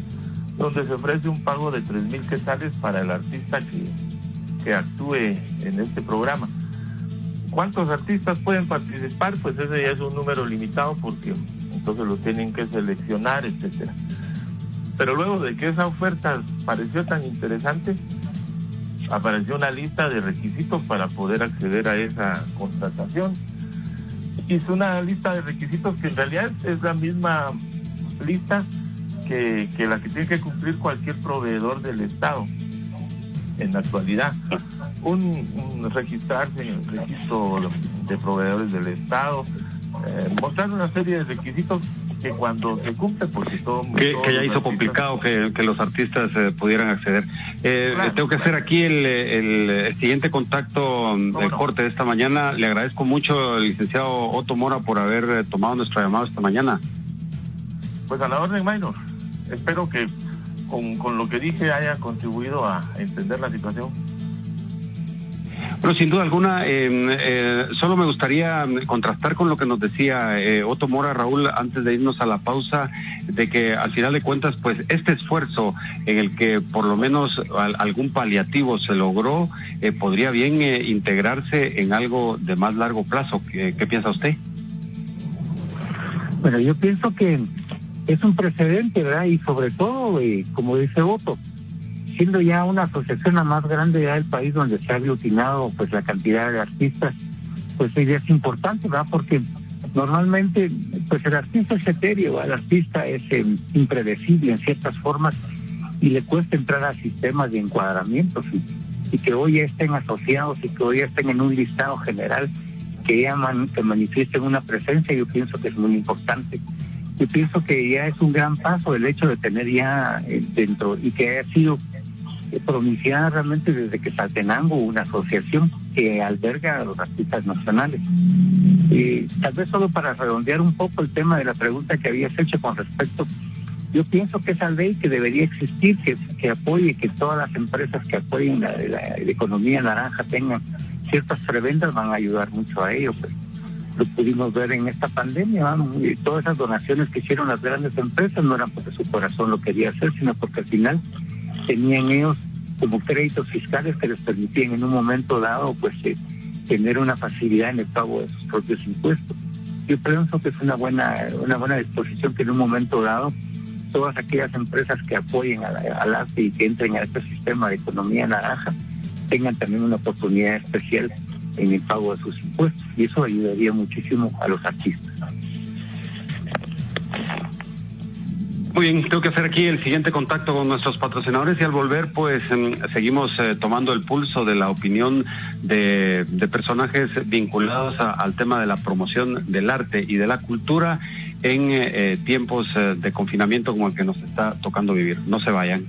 donde se ofrece un pago de 3,000 quetzales para el artista que actúe en este programa. ¿Cuántos artistas pueden participar? Pues ese ya es un número limitado, porque entonces los tienen que seleccionar, etcétera. Pero luego de que esa oferta pareció tan interesante, apareció una lista de requisitos para poder acceder a esa contratación. Es una lista de requisitos que en realidad es la misma lista que la que tiene que cumplir cualquier proveedor del Estado en la actualidad. Registrarse en el registro de proveedores del Estado, mostrar una serie de requisitos que cuando se cumple, porque todo que ya hizo complicado que los artistas pudieran acceder. Claro, tengo que hacer aquí el siguiente contacto del corte de esta mañana. Le agradezco mucho al licenciado Otto Mora por haber tomado nuestra llamada esta mañana. Pues a la orden, Maynor. Espero que con lo que dije haya contribuido a entender la situación. Bueno, sin duda alguna, solo me gustaría contrastar con lo que nos decía Otto Mora, Raúl, antes de irnos a la pausa, de que al final de cuentas, pues este esfuerzo en el que por lo menos algún paliativo se logró, podría bien integrarse en algo de más largo plazo. ¿Qué piensa usted? Bueno, yo pienso que es un precedente, ¿verdad? Y sobre todo, como dice Otto, siendo ya una asociación la más grande ya del país, donde se ha aglutinado pues la cantidad de artistas, pues ella es importante, ¿verdad? Porque normalmente pues el artista es etéreo, ¿verdad? El artista es impredecible en ciertas formas y le cuesta entrar a sistemas de encuadramientos, y que hoy ya estén asociados y que hoy ya estén en un listado general que ya que manifiesten una presencia, yo pienso que es muy importante. Yo pienso que ya es un gran paso el hecho de tener ya dentro, y que haya sido pronunciada realmente desde Quetzaltenango, una asociación que alberga a los artistas nacionales. Tal vez solo para redondear un poco el tema de la pregunta que habías hecho con respecto, yo pienso que esa ley que debería existir, que apoye, que todas las empresas que apoyen la economía naranja tengan ciertas prebendas, van a ayudar mucho a ello. Pues lo pudimos ver en esta pandemia, ¿no? Y todas esas donaciones que hicieron las grandes empresas no eran porque su corazón lo quería hacer, sino porque al final tenían ellos como créditos fiscales que les permitían en un momento dado pues tener una facilidad en el pago de sus propios impuestos. Yo pienso que es una buena disposición que en un momento dado todas aquellas empresas que apoyen al arte y que entren a este sistema de economía naranja tengan también una oportunidad especial en el pago de sus impuestos, y eso ayudaría muchísimo a los artistas. Muy bien, tengo que hacer aquí el siguiente contacto con nuestros patrocinadores, y al volver pues seguimos tomando el pulso de la opinión de personajes vinculados al tema de la promoción del arte y de la cultura en tiempos de confinamiento como el que nos está tocando vivir. No se vayan.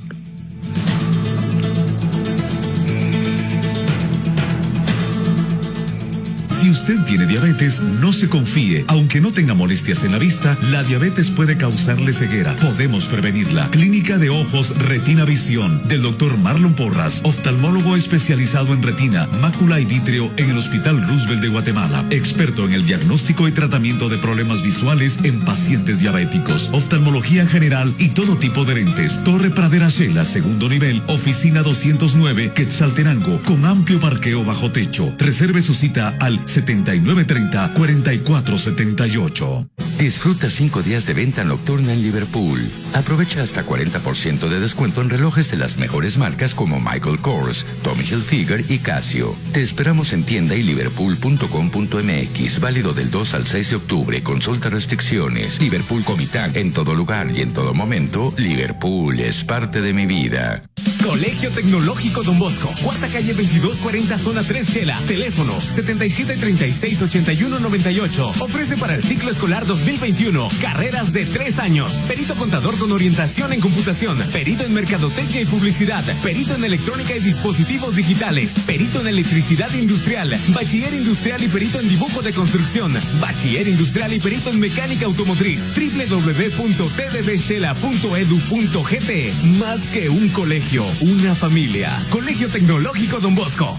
Si usted tiene diabetes, no se confíe. Aunque no tenga molestias en la vista, la diabetes puede causarle ceguera. Podemos prevenirla. Clínica de Ojos Retina Visión del Dr. Marlon Porras, oftalmólogo especializado en retina, mácula y vítreo en el Hospital Roosevelt de Guatemala. Experto en el diagnóstico y tratamiento de problemas visuales en pacientes diabéticos, oftalmología general y todo tipo de lentes. Torre Pradera Shela, segundo nivel, oficina 209, Quetzaltenango, con amplio parqueo bajo techo. Reserve su cita al 7930-4478. Disfruta 5 días de venta nocturna en Liverpool. Aprovecha hasta 40% de descuento en relojes de las mejores marcas como Michael Kors, Tommy Hilfiger y Casio. Te esperamos en tienda y liverpool.com.mx, válido del 2 al 6 de octubre. Consulta restricciones. Liverpool Comitán, en todo lugar y en todo momento. Liverpool es parte de mi vida. Colegio Tecnológico Don Bosco, Cuarta Calle 2240, Zona 3, Shela. Teléfono 7736-8198. Ofrece para el ciclo escolar 2021 carreras de 3 años. Perito contador con orientación en computación. Perito en mercadotecnia y publicidad. Perito en electrónica y dispositivos digitales. Perito en electricidad industrial. Bachiller industrial y perito en dibujo de construcción. Bachiller industrial y perito en mecánica automotriz. www.tddshela.edu.gt. Más que un colegio, una familia. Colegio Tecnológico Don Bosco.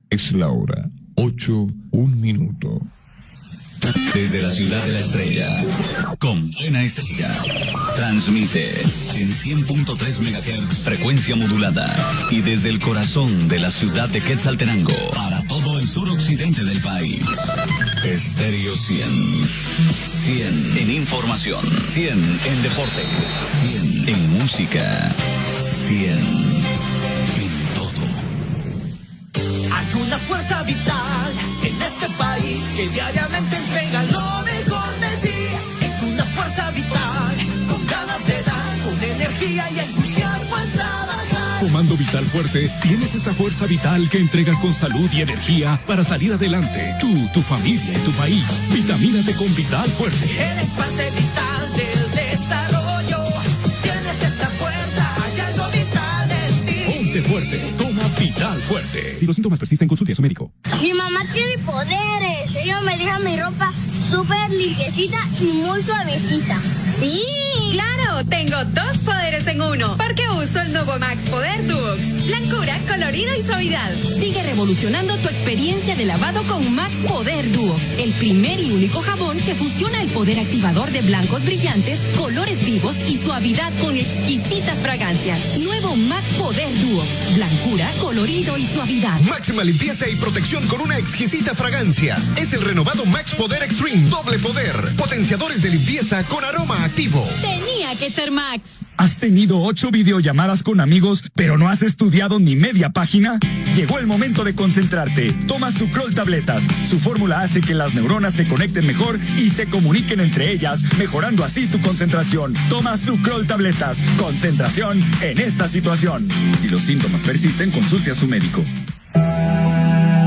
Es la hora 8:01. Desde la ciudad de la estrella, con buena estrella, transmite en 100.3 MHz, frecuencia modulada, y desde el corazón de la ciudad de Quetzaltenango, para todo el suroccidente del país. Estéreo 100. 100 en información, 100 en deporte, 100 en música, 100 en todo. Hay una fuerza vital en este país que diariamente entrega lo mejor de sí. Es una fuerza vital con ganas de dar, con energía y entusiasmo en trabajar. Tomando Vital Fuerte, tienes esa fuerza vital que entregas con salud y energía para salir adelante. Tú, tu familia y tu país. Vitamínate con Vital Fuerte. Eres parte vital del desarrollo. Tienes esa fuerza, hay algo vital en ti. Ponte fuerte, toma Vital Fuerte. Si los síntomas persisten, consulte a su médico. Mi mamá tiene poderes. Ella me deja mi ropa súper limpiecita y muy suavecita. ¡Sí! ¡Claro! Tengo 2 poderes en uno. Porque uso el nuevo Max Poder Dux. Blancura, colorido y suavidad. Sigue revolucionando tu experiencia de lavado con Max Poder Dux. El primer y único jabón que fusiona el poder activador de blancos brillantes, colores vivos y suavidad con exquisitas fragancias. Nuevo Max Poder Dux. Blancura, colorido y suavidad. Máxima limpieza y protección con una exquisita fragancia. Es el renovado Max Poder Extreme Doble Poder. Potenciadores de limpieza con aroma activo. Tenía que ser Max. ¿Has tenido 8 videollamadas con amigos, pero no has estudiado ni media página? Llegó el momento de concentrarte. Toma Sucrol Tabletas. Su fórmula hace que las neuronas se conecten mejor y se comuniquen entre ellas, mejorando así tu concentración. Toma Sucrol Tabletas. Concentración en esta situación. Si los síntomas persisten, consulte a su médico.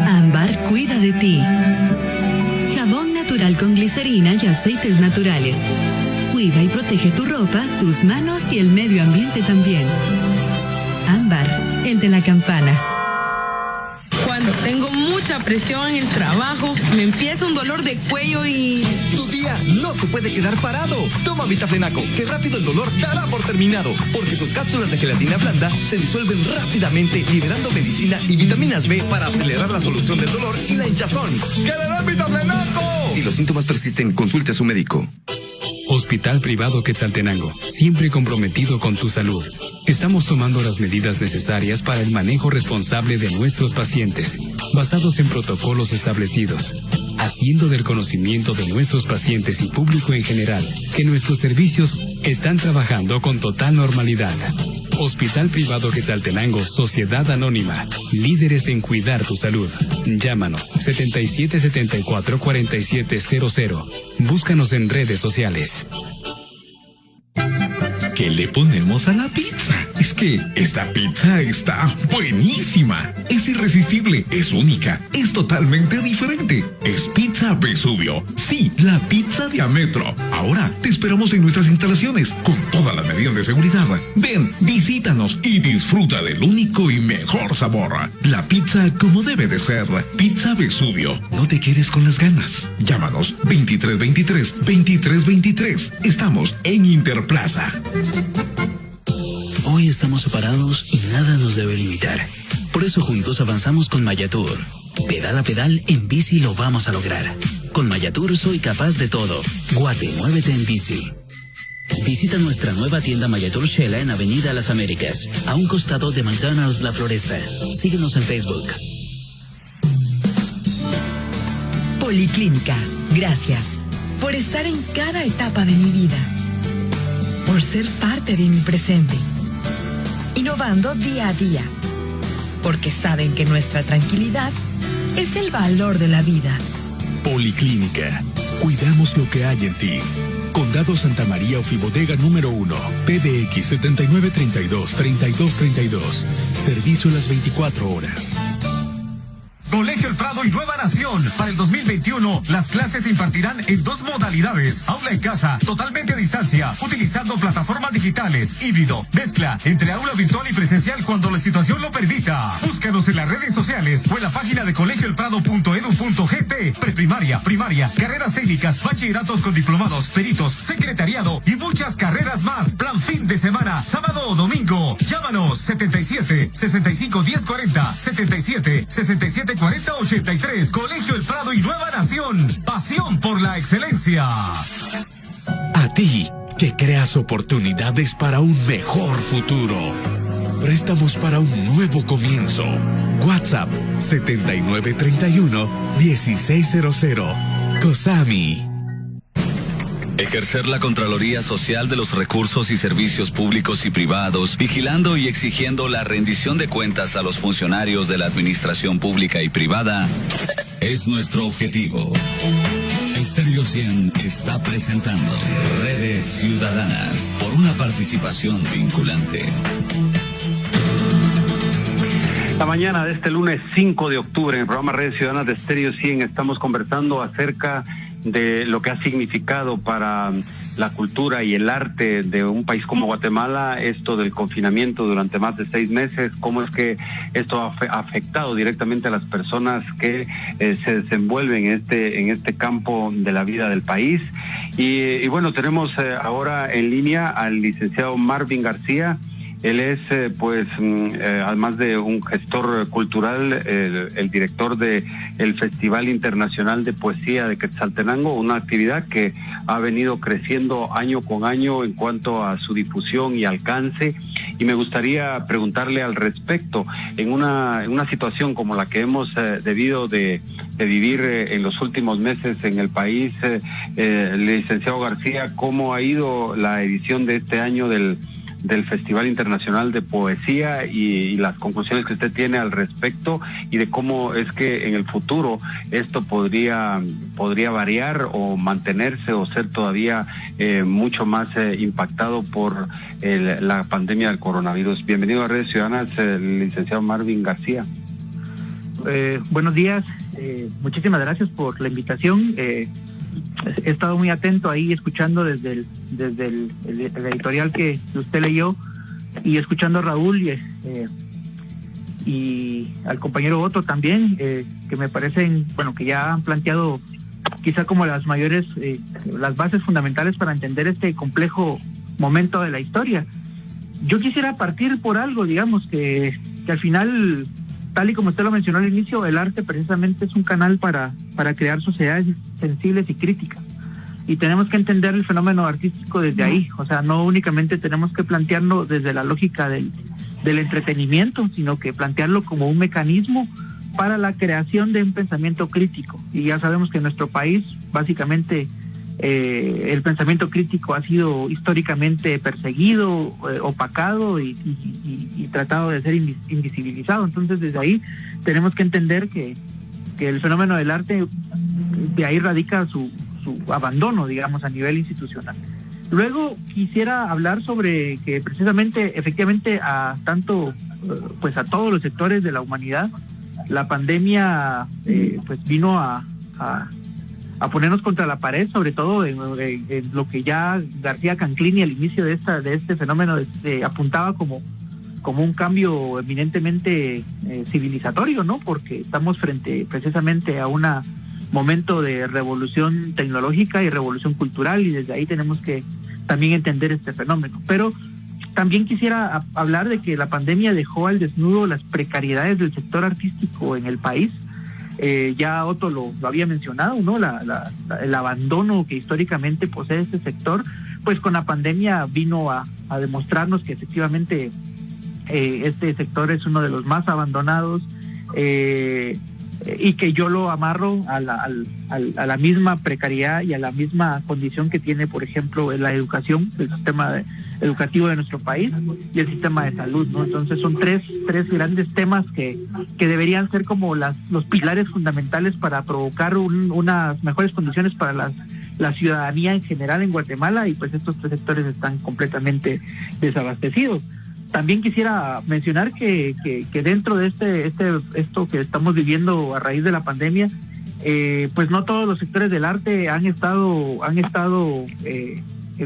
Ámbar cuida de ti. Jabón natural con glicerina y aceites naturales. Cuida y protege tu ropa, tus manos y el medio ambiente también. Ámbar, el de la campana. Cuando tengo mucha presión en el trabajo, me empieza un dolor de cuello y... Tu día no se puede quedar parado. Toma Vitaflenaco, que rápido el dolor dará por terminado, porque sus cápsulas de gelatina blanda se disuelven rápidamente, liberando medicina y vitaminas B para acelerar la solución del dolor y la hinchazón. ¡Que le den Vitaflenaco! Si los síntomas persisten, consulte a su médico. Hospital Privado Quetzaltenango, siempre comprometido con tu salud. Estamos tomando las medidas necesarias para el manejo responsable de nuestros pacientes, basados en protocolos establecidos, haciendo del conocimiento de nuestros pacientes y público en general que nuestros servicios están trabajando con total normalidad. Hospital Privado Quetzaltenango, Sociedad Anónima, líderes en cuidar tu salud. Llámanos 7774-4700. Búscanos en redes sociales. ¿Qué le ponemos a la pizza? Es que esta pizza está buenísima. Es irresistible, es única, es totalmente diferente. Es Pizza Vesubio. Sí, la pizza de a metro. Ahora te esperamos en nuestras instalaciones con todas las medidas de seguridad. Ven, visítanos y disfruta del único y mejor sabor. La pizza como debe de ser. Pizza Vesubio. No te quedes con las ganas. Llámanos 2323-2323. Estamos en Interplaza. Hoy estamos separados y nada nos debe limitar. Por eso juntos avanzamos con Mayatur. Pedal a pedal, en bici lo vamos a lograr. Con Mayatur soy capaz de todo. Guate, muévete en bici. Visita nuestra nueva tienda Mayatur Shela en Avenida Las Américas, a un costado de McDonald's La Floresta. Síguenos en Facebook. Policlínica, gracias por estar en cada etapa de mi vida, por ser parte de mi presente, innovando día a día, porque saben que nuestra tranquilidad es el valor de la vida. Policlínica. Cuidamos lo que hay en ti. Condado Santa María Ofibodega número 1. PBX 7932-3232. Servicio las 24 horas. Colegio El Prado y Nueva Nación. Para el 2021, las clases se impartirán en 2 modalidades. Aula en casa, totalmente a distancia, utilizando plataformas digitales, híbrido, mezcla entre aula virtual y presencial cuando la situación lo permita. Búscanos en las redes sociales o en la página de colegioelprado.edu.gt. Preprimaria, primaria, carreras técnicas, bachilleratos con diplomados, peritos, secretariado y muchas carreras más. Plan fin de semana, sábado o domingo. Llámanos 77 65 10 40, 77 67 40 83. Colegio El Prado y Nueva Nación. Pasión por la excelencia. A ti, que creas oportunidades para un mejor futuro. Préstamos para un nuevo comienzo. WhatsApp 7931-1600. COSAMI. Ejercer la Contraloría Social de los recursos y servicios públicos y privados, vigilando y exigiendo la rendición de cuentas a los funcionarios de la administración pública y privada, es nuestro objetivo. Estéreo 100 está presentando Redes Ciudadanas por una participación vinculante. La mañana de este lunes 5 de octubre en el programa Redes Ciudadanas de Estéreo 100 estamos conversando acerca de lo que ha significado para la cultura y el arte de un país como Guatemala esto del confinamiento durante más de 6 meses, cómo es que esto ha afectado directamente a las personas que se desenvuelven en este campo de la vida del país. Y bueno, tenemos ahora en línea al licenciado Marvin García. Él es, además de un gestor cultural, el director de el Festival Internacional de Poesía de Quetzaltenango, una actividad que ha venido creciendo año con año en cuanto a su difusión y alcance. Y me gustaría preguntarle al respecto, en una situación como la que hemos debido de vivir en los últimos meses en el país, licenciado García, ¿cómo ha ido la edición de este año del Festival Internacional de Poesía y las conclusiones que usted tiene al respecto y de cómo es que en el futuro esto podría variar o mantenerse o ser todavía mucho más impactado por la pandemia del coronavirus? Bienvenido a Redes Ciudadanas, licenciado Marvin García. Buenos días, muchísimas gracias por la invitación. He estado muy atento ahí escuchando desde el editorial que usted leyó y escuchando a Raúl y al compañero Otto también, que me parecen, que ya han planteado quizá como las bases fundamentales para entender este complejo momento de la historia. Yo quisiera partir por algo, digamos, que al final, tal y como usted lo mencionó al inicio, el arte precisamente es un canal para crear sociedades sensibles y críticas. Y tenemos que entender el fenómeno artístico desde ahí. O sea, no únicamente tenemos que plantearlo desde la lógica del entretenimiento, sino que plantearlo como un mecanismo para la creación de un pensamiento crítico. Y ya sabemos que en nuestro país, básicamente, el pensamiento crítico ha sido históricamente perseguido, opacado y tratado de ser invisibilizado. Entonces, desde ahí tenemos que entender que el fenómeno del arte, de ahí radica su abandono, digamos, a nivel institucional. Luego quisiera hablar sobre que precisamente, efectivamente, a todos los sectores de la humanidad, la pandemia pues vino a ponernos contra la pared, sobre todo en lo que ya García Canclini al inicio de este fenómeno apuntaba como un cambio eminentemente civilizatorio, ¿no? Porque estamos frente precisamente a un momento de revolución tecnológica y revolución cultural, y desde ahí tenemos que también entender este fenómeno. Pero también quisiera hablar de que la pandemia dejó al desnudo las precariedades del sector artístico en el país. Ya Otto lo había mencionado, ¿no? El abandono que históricamente posee este sector, pues con la pandemia vino a demostrarnos que efectivamente este sector es uno de los más abandonados, y que yo lo amarro a la misma precariedad y a la misma condición que tiene, por ejemplo, en la educación, el sistema educativo de nuestro país y el sistema de salud, ¿no? Entonces son tres grandes temas que deberían ser como los pilares fundamentales para provocar unas mejores condiciones para la ciudadanía en general en Guatemala, y pues estos tres sectores están completamente desabastecidos. También quisiera mencionar que dentro de esto que estamos viviendo a raíz de la pandemia, pues no todos los sectores del arte han estado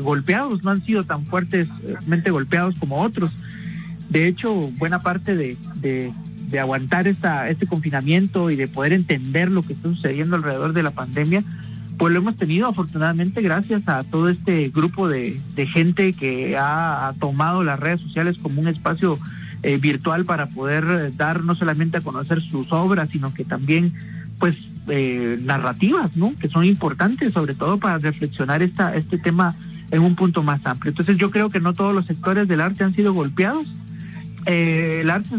golpeados, no han sido tan fuertemente golpeados como otros. De hecho, buena parte de aguantar este confinamiento y de poder entender lo que está sucediendo alrededor de la pandemia, pues lo hemos tenido afortunadamente gracias a todo este grupo de gente que ha tomado las redes sociales como un espacio virtual para poder dar no solamente a conocer sus obras, sino que también pues narrativas, ¿no? Que son importantes, sobre todo para reflexionar este tema en un punto más amplio. Entonces yo creo que no todos los sectores del arte han sido golpeados. El arte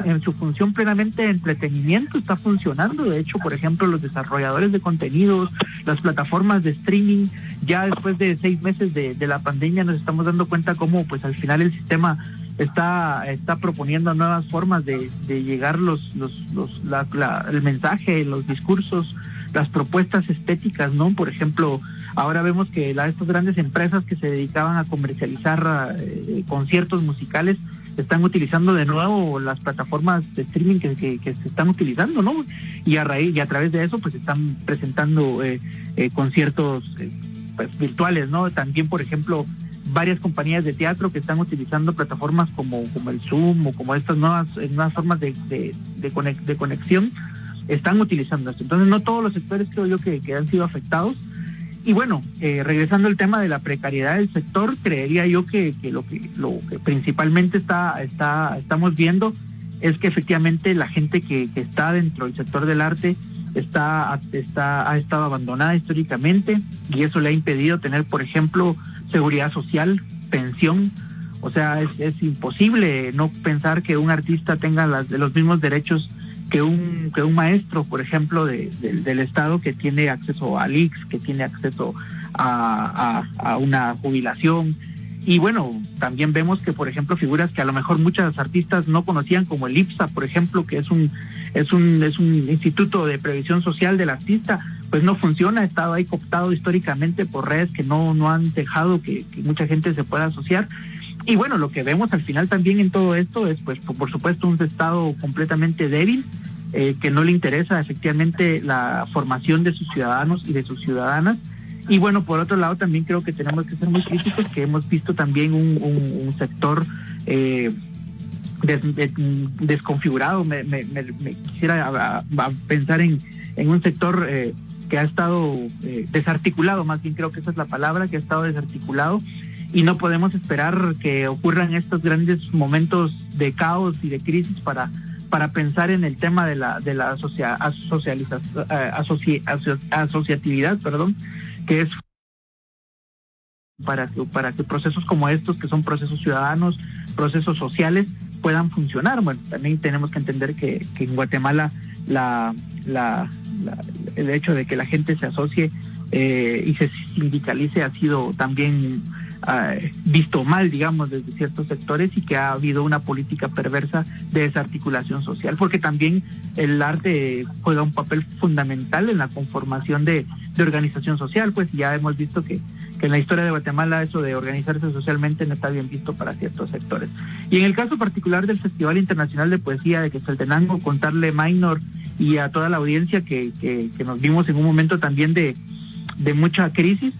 en su función plenamente de entretenimiento está funcionando. De hecho, por ejemplo, los desarrolladores de contenidos, las plataformas de streaming, ya después de 6 meses de la pandemia nos estamos dando cuenta cómo pues al final el sistema está proponiendo nuevas formas de llegar el mensaje, los discursos, las propuestas estéticas, ¿no? Por ejemplo, ahora vemos que estas grandes empresas que se dedicaban a comercializar conciertos musicales están utilizando de nuevo las plataformas de streaming que se están utilizando, ¿no? Y a través de eso pues están presentando conciertos pues, virtuales, ¿no? También, por ejemplo, varias compañías de teatro que están utilizando plataformas como el Zoom o como estas nuevas formas de conexión están utilizando esto. Entonces no todos los sectores creo yo que han sido afectados. Y bueno, regresando al tema de la precariedad del sector, creería yo que lo que principalmente estamos viendo es que efectivamente la gente que está dentro del sector del arte ha estado abandonada históricamente, y eso le ha impedido tener, por ejemplo, seguridad social, pensión. O sea, es imposible no pensar que un artista tenga los mismos derechos que un maestro, por ejemplo, del Estado, que tiene acceso al IX, que tiene acceso a una jubilación. Y bueno, también vemos que, por ejemplo, figuras que a lo mejor muchos artistas no conocían, como el IPSA, por ejemplo, que es un instituto de previsión social del artista, pues no funciona, ha estado ahí cooptado históricamente por redes que no han dejado que mucha gente se pueda asociar. Y bueno, lo que vemos al final también en todo esto es, pues, por supuesto, un Estado completamente débil, que no le interesa efectivamente la formación de sus ciudadanos y de sus ciudadanas. Y bueno, por otro lado, también creo que tenemos que ser muy críticos, que hemos visto también un sector desconfigurado. Me quisiera pensar en un sector que ha estado desarticulado, más bien creo que esa es la palabra, que ha estado desarticulado. Y no podemos esperar que ocurran estos grandes momentos de caos y de crisis para pensar en el tema de la asociatividad, que es para que procesos como estos, que son procesos ciudadanos, procesos sociales, puedan funcionar. Bueno, también tenemos que entender que en Guatemala el hecho de que la gente se asocie y se sindicalice ha sido también visto mal, digamos, desde ciertos sectores, y que ha habido una política perversa de desarticulación social, porque también el arte juega un papel fundamental en la conformación de organización social. Pues ya hemos visto que en la historia de Guatemala eso de organizarse socialmente no está bien visto para ciertos sectores. Y en el caso particular del Festival Internacional de Poesía de Quetzaltenango, contarle, Maynor, y a toda la audiencia que nos vimos en un momento también de mucha crisis,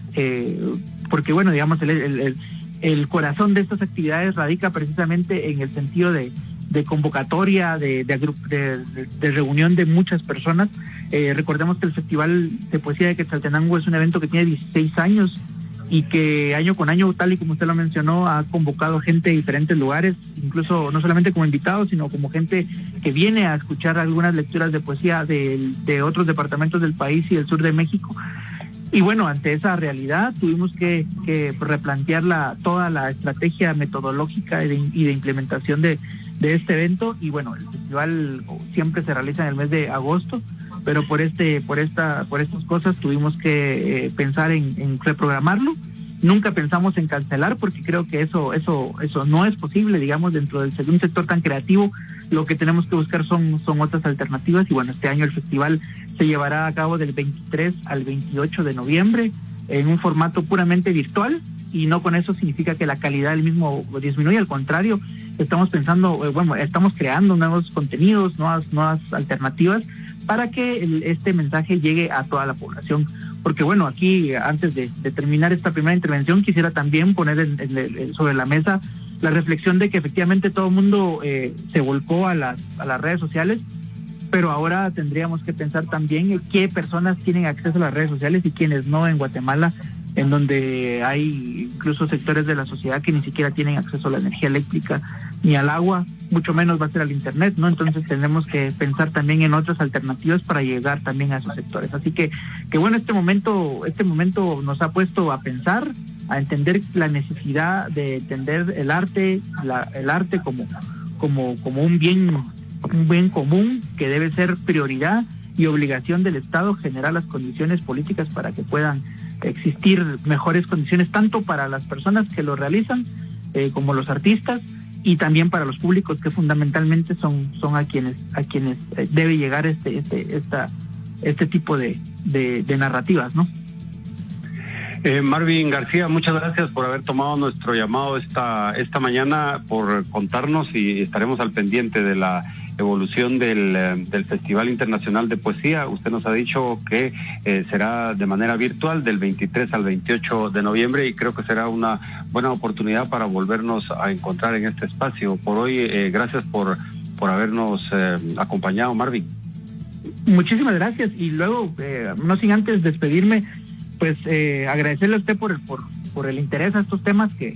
porque bueno, digamos, el corazón de estas actividades radica precisamente en el sentido de convocatoria, de reunión de muchas personas. Recordemos que el Festival de Poesía de Quetzaltenango es un evento que tiene 16 años y que año con año, tal y como usted lo mencionó, ha convocado gente de diferentes lugares, incluso no solamente como invitados, sino como gente que viene a escuchar algunas lecturas de poesía de otros departamentos del país y del sur de México. Y bueno, ante esa realidad tuvimos que replantear toda la estrategia metodológica y de implementación de este evento. Y bueno, el festival siempre se realiza en el mes de agosto, pero por estas cosas tuvimos que pensar en reprogramarlo. Nunca pensamos en cancelar, porque creo que eso no es posible, digamos, dentro de un sector tan creativo. Lo que tenemos que buscar son otras alternativas. Y bueno, este año el festival se llevará a cabo del 23 al 28 de noviembre en un formato puramente virtual, y no con eso significa que la calidad del mismo disminuye. Al contrario, estamos creando nuevos contenidos, nuevas alternativas para que este mensaje llegue a toda la población. Porque bueno, aquí, antes de terminar esta primera intervención, quisiera también poner sobre la mesa la reflexión de que efectivamente todo el mundo se volcó a las redes sociales, pero ahora tendríamos que pensar también qué personas tienen acceso a las redes sociales y quiénes no en Guatemala, en donde hay incluso sectores de la sociedad que ni siquiera tienen acceso a la energía eléctrica ni al agua, mucho menos va a ser al internet, ¿no? Entonces tenemos que pensar también en otras alternativas para llegar también a esos sectores. Así que bueno, este momento nos ha puesto a pensar, a entender la necesidad de entender el arte como un bien común que debe ser prioridad y obligación del Estado generar las condiciones políticas para que puedan existir mejores condiciones tanto para las personas que lo realizan como los artistas, y también para los públicos que fundamentalmente son a quienes debe llegar este tipo de narrativas, ¿no? Marvin García, muchas gracias por haber tomado nuestro llamado esta mañana, por contarnos, y estaremos al pendiente de la evolución del Festival Internacional de Poesía. Usted nos ha dicho que será de manera virtual del 23 al 28 de noviembre, y creo que será una buena oportunidad para volvernos a encontrar en este espacio. Por hoy, gracias por habernos acompañado, Marvin. Muchísimas gracias, y luego, no sin antes despedirme, pues agradecerle a usted por el interés a estos temas que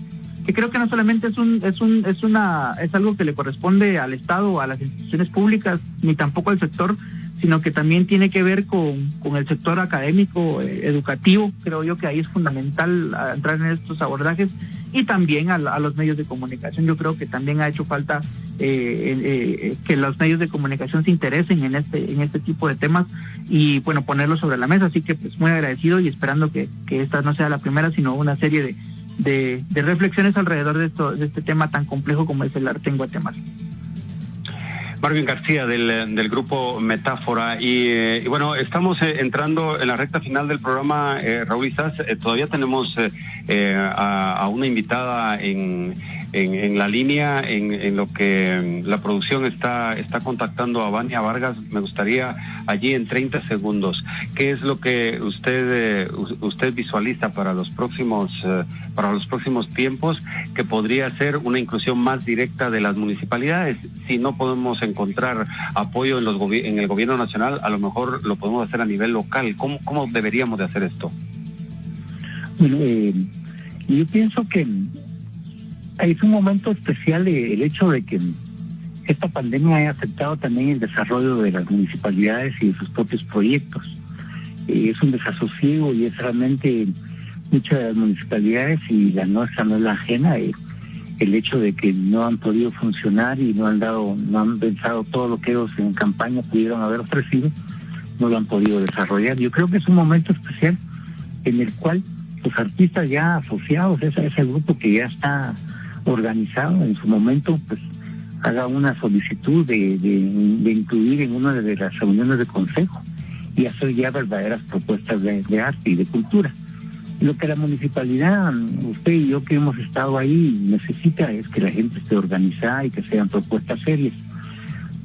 creo que no solamente es algo que le corresponde al Estado, a las instituciones públicas, ni tampoco al sector, sino que también tiene que ver con el sector académico, educativo. Creo yo que ahí es fundamental entrar en estos abordajes, y también a los medios de comunicación. Yo creo que también ha hecho falta que los medios de comunicación se interesen en este tipo de temas y bueno, ponerlos sobre la mesa. Así que pues muy agradecido, y esperando que esta no sea la primera, sino una serie de reflexiones alrededor de este tema tan complejo como es el arte en Guatemala. Marvin García del grupo Metáfora, y bueno, estamos entrando en la recta final del programa, Raúl Isás. Todavía tenemos a una invitada en la línea, en lo que la producción está contactando a Vania Vargas. Me gustaría allí en 30 segundos, ¿qué es lo que usted visualiza para los próximos tiempos, que podría ser una inclusión más directa de las municipalidades? Si no podemos encontrar apoyo en el gobierno nacional, a lo mejor lo podemos hacer a nivel local. ¿Cómo deberíamos de hacer esto? Bueno, yo pienso que es un momento especial el hecho de que esta pandemia haya afectado también el desarrollo de las municipalidades y de sus propios proyectos. Es un desasosiego, y es realmente muchas de las municipalidades, y la nuestra no es la ajena, el hecho de que no han podido funcionar y no han pensado todo lo que ellos en campaña pudieron haber ofrecido, no lo han podido desarrollar. Yo creo que es un momento especial en el cual los artistas ya asociados, ese grupo que ya está organizado en su momento, pues haga una solicitud de incluir en una de las reuniones de consejo y hacer ya verdaderas propuestas de arte y de cultura. Lo que la municipalidad, usted y yo que hemos estado ahí, necesita es que la gente esté organizada y que sean propuestas serias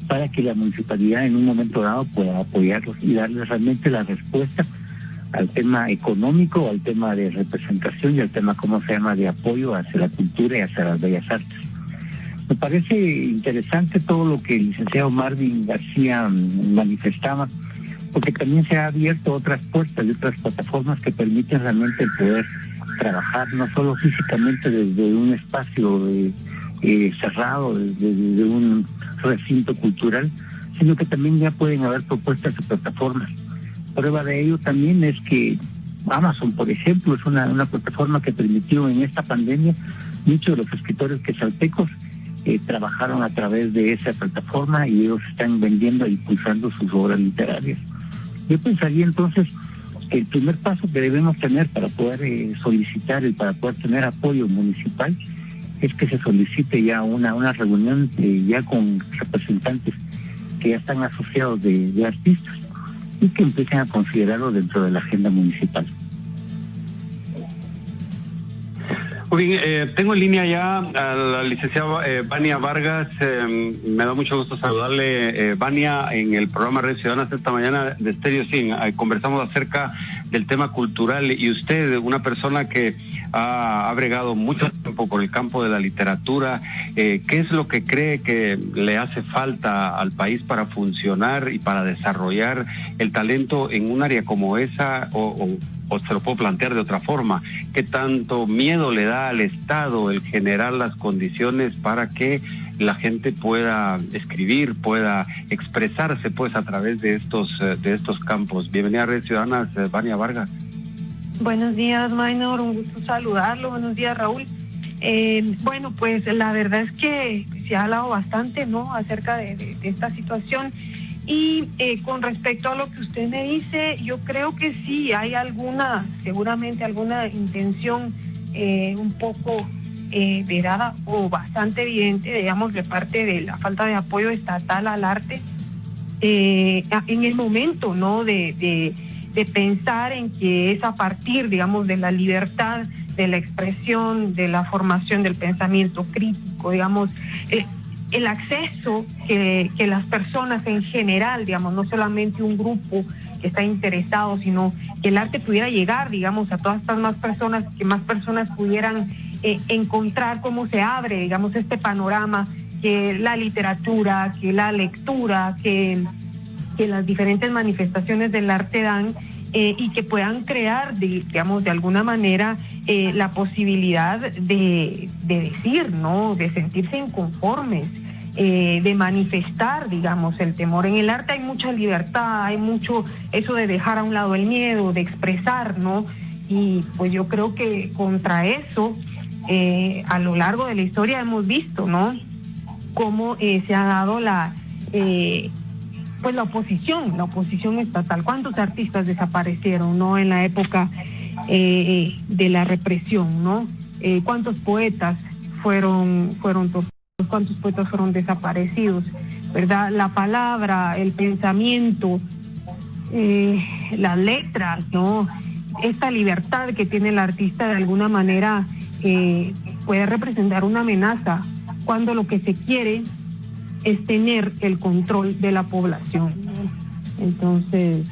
para que la municipalidad en un momento dado pueda apoyarlos y darles realmente la respuesta al tema económico, al tema de representación y al tema, de apoyo hacia la cultura y hacia las bellas artes. Me parece interesante todo lo que el licenciado Marvin García manifestaba, porque también se ha abierto otras puertas y otras plataformas que permiten realmente el poder trabajar no solo físicamente desde un espacio cerrado, desde un recinto cultural, sino que también ya pueden haber propuestas de plataformas. Prueba de ello también es que Amazon, por ejemplo, es una plataforma que permitió en esta pandemia muchos de los escritores quetzaltecos trabajaron a través de esa plataforma y ellos están vendiendo e impulsando sus obras literarias. Yo pensaría entonces que el primer paso que debemos tener para poder solicitar y para poder tener apoyo municipal es que se solicite ya una reunión ya con representantes que ya están asociados de artistas y que empiecen a considerarlo dentro de la agenda municipal. Muy bien, tengo en línea ya a la licenciada Vania Vargas. Me da mucho gusto saludarle, Vania, en el programa Redes Ciudadanas esta mañana de Stereo 100. Conversamos acerca del tema cultural y usted, una persona que ha bregado mucho tiempo por el campo de la literatura, ¿qué es lo que cree que le hace falta al país para funcionar y para desarrollar el talento en un área como esa o se lo puedo plantear de otra forma? ¿Qué tanto miedo le da al Estado el generar las condiciones para que la gente pueda escribir, pueda expresarse pues a través de estos campos? Bienvenida a Redes Ciudadanas, Vania Vargas. Buenos días, Maynor, un gusto saludarlo. Buenos días, Raúl. Bueno, pues la verdad es que se ha hablado bastante, ¿no?, acerca de esta situación. Y con respecto a lo que usted me dice, yo creo que sí hay seguramente alguna intención un poco vedada o bastante evidente, digamos, de parte de la falta de apoyo estatal al arte en el momento, ¿no?, de pensar en que es a partir, digamos, de la libertad de la expresión, de la formación del pensamiento crítico, digamos, el acceso que las personas en general, digamos, no solamente un grupo que está interesado, sino que el arte pudiera llegar, digamos, a todas estas más personas, que más personas pudieran encontrar cómo se abre, digamos, este panorama que la literatura, que la lectura, que las diferentes manifestaciones del arte dan, y que puedan crear, digamos, de alguna manera la posibilidad de decir, ¿no?, de sentirse inconformes, de manifestar, digamos, el temor. En el arte hay mucha libertad, hay mucho eso de dejar a un lado el miedo, de expresar, ¿no? Y pues yo creo que contra eso, a lo largo de la historia hemos visto, ¿no?, cómo se ha dado la oposición estatal. ¿Cuántos artistas desaparecieron, no?, en la época de la represión, ¿no? ¿Cuántos poetas fueron torturados? ¿Cuántos poetas fueron desaparecidos? ¿Verdad? La palabra, el pensamiento, las letras, ¿no? Esta libertad que tiene el artista de alguna manera puede representar una amenaza cuando lo que se quiere es tener el control de la población, ¿no? Entonces,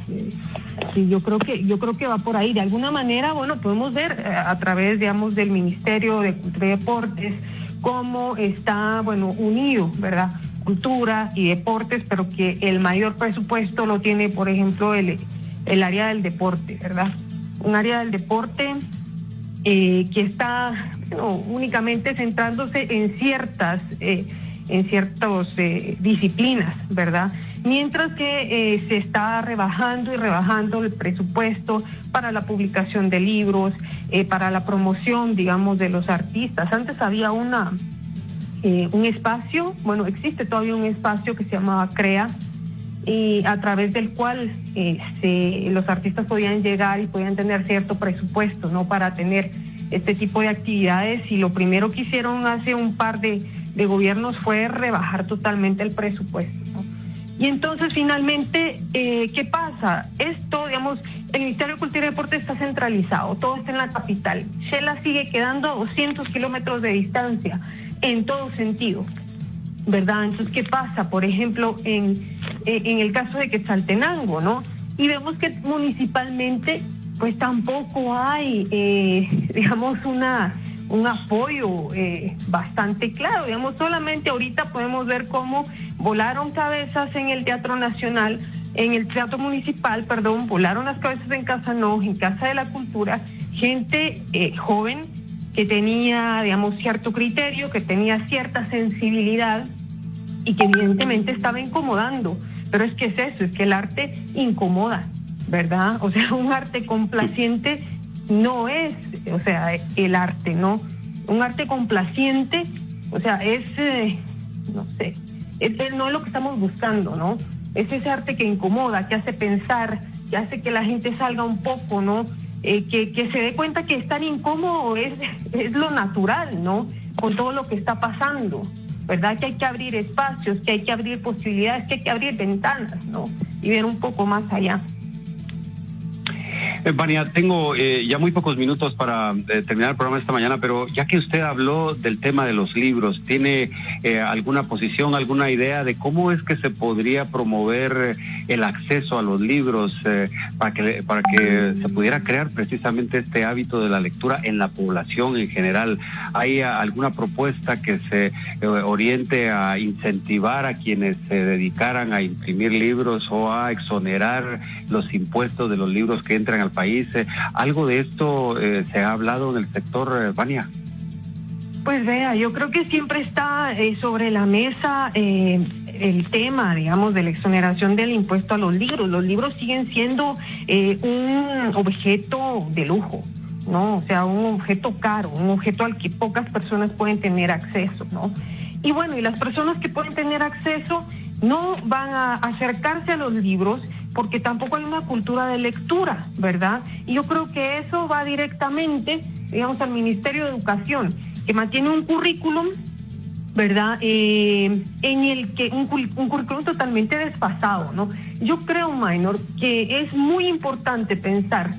sí, yo creo que va por ahí. De alguna manera, bueno, podemos ver a través, digamos, del Ministerio de Cultura y Deportes cómo está, bueno, unido, ¿verdad?, cultura y deportes, pero que el mayor presupuesto lo tiene, por ejemplo, el área del deporte, ¿verdad? Un área del deporte que está, bueno, únicamente centrándose en ciertas disciplinas, ¿verdad? Mientras que se está rebajando el presupuesto para la publicación de libros, para la promoción, digamos, de los artistas. Antes había un espacio, bueno, existe todavía un espacio que se llamaba CREA, y a través del cual los artistas podían llegar y podían tener cierto presupuesto, ¿no?, para tener este tipo de actividades, y lo primero que hicieron hace un par de gobiernos fue rebajar totalmente el presupuesto, ¿no? Y entonces finalmente, ¿qué pasa? Esto, digamos, el Ministerio de Cultura y Deporte está centralizado, todo está en la capital. Xela sigue quedando a 200 kilómetros de distancia en todo sentido, ¿verdad? Entonces, ¿qué pasa? Por ejemplo, en el caso de Quetzaltenango, ¿no? Y vemos que municipalmente, pues tampoco hay, digamos, un apoyo bastante claro. Digamos, solamente ahorita podemos ver cómo volaron cabezas en el Teatro Nacional, en el Teatro Municipal, perdón, volaron las cabezas en Casa No, en Casa de la Cultura, gente joven que tenía, digamos, cierto criterio, que tenía cierta sensibilidad y que evidentemente estaba incomodando. Pero es que es eso, es que el arte incomoda, ¿verdad? O sea, un arte complaciente no es, o sea, el arte, ¿no? Un arte complaciente, o sea, es, no sé, no es lo que estamos buscando, ¿no? Es ese arte que incomoda, que hace pensar, que hace que la gente salga un poco, ¿no? Que se dé cuenta que estar incómodo es lo natural, ¿no? Con todo lo que está pasando, ¿verdad? Que hay que abrir espacios, que hay que abrir posibilidades, que hay que abrir ventanas, ¿no? Y ver un poco más allá. Vania, tengo ya muy pocos minutos para terminar el programa esta mañana, pero ya que usted habló del tema de los libros, ¿tiene alguna posición, alguna idea de cómo es que se podría promover el acceso a los libros para que se pudiera crear precisamente este hábito de la lectura en la población en general? ¿Hay alguna propuesta que se oriente a incentivar a quienes se dedicaran a imprimir libros o a exonerar los impuestos de los libros que entran al país? ¿Algo de esto se ha hablado en el sector, Vania? Pues vea, yo creo que siempre está sobre la mesa el tema, digamos, de la exoneración del impuesto a los libros. Los libros siguen siendo un objeto de lujo, ¿no? O sea, un objeto caro, un objeto al que pocas personas pueden tener acceso, ¿no? Y bueno, y las personas que pueden tener acceso no van a acercarse a los libros porque tampoco hay una cultura de lectura, ¿verdad? Y yo creo que eso va directamente, digamos, al Ministerio de Educación, que mantiene un currículum, ¿verdad? En el que un currículum totalmente desfasado, ¿no? Yo creo, Minor, que es muy importante pensar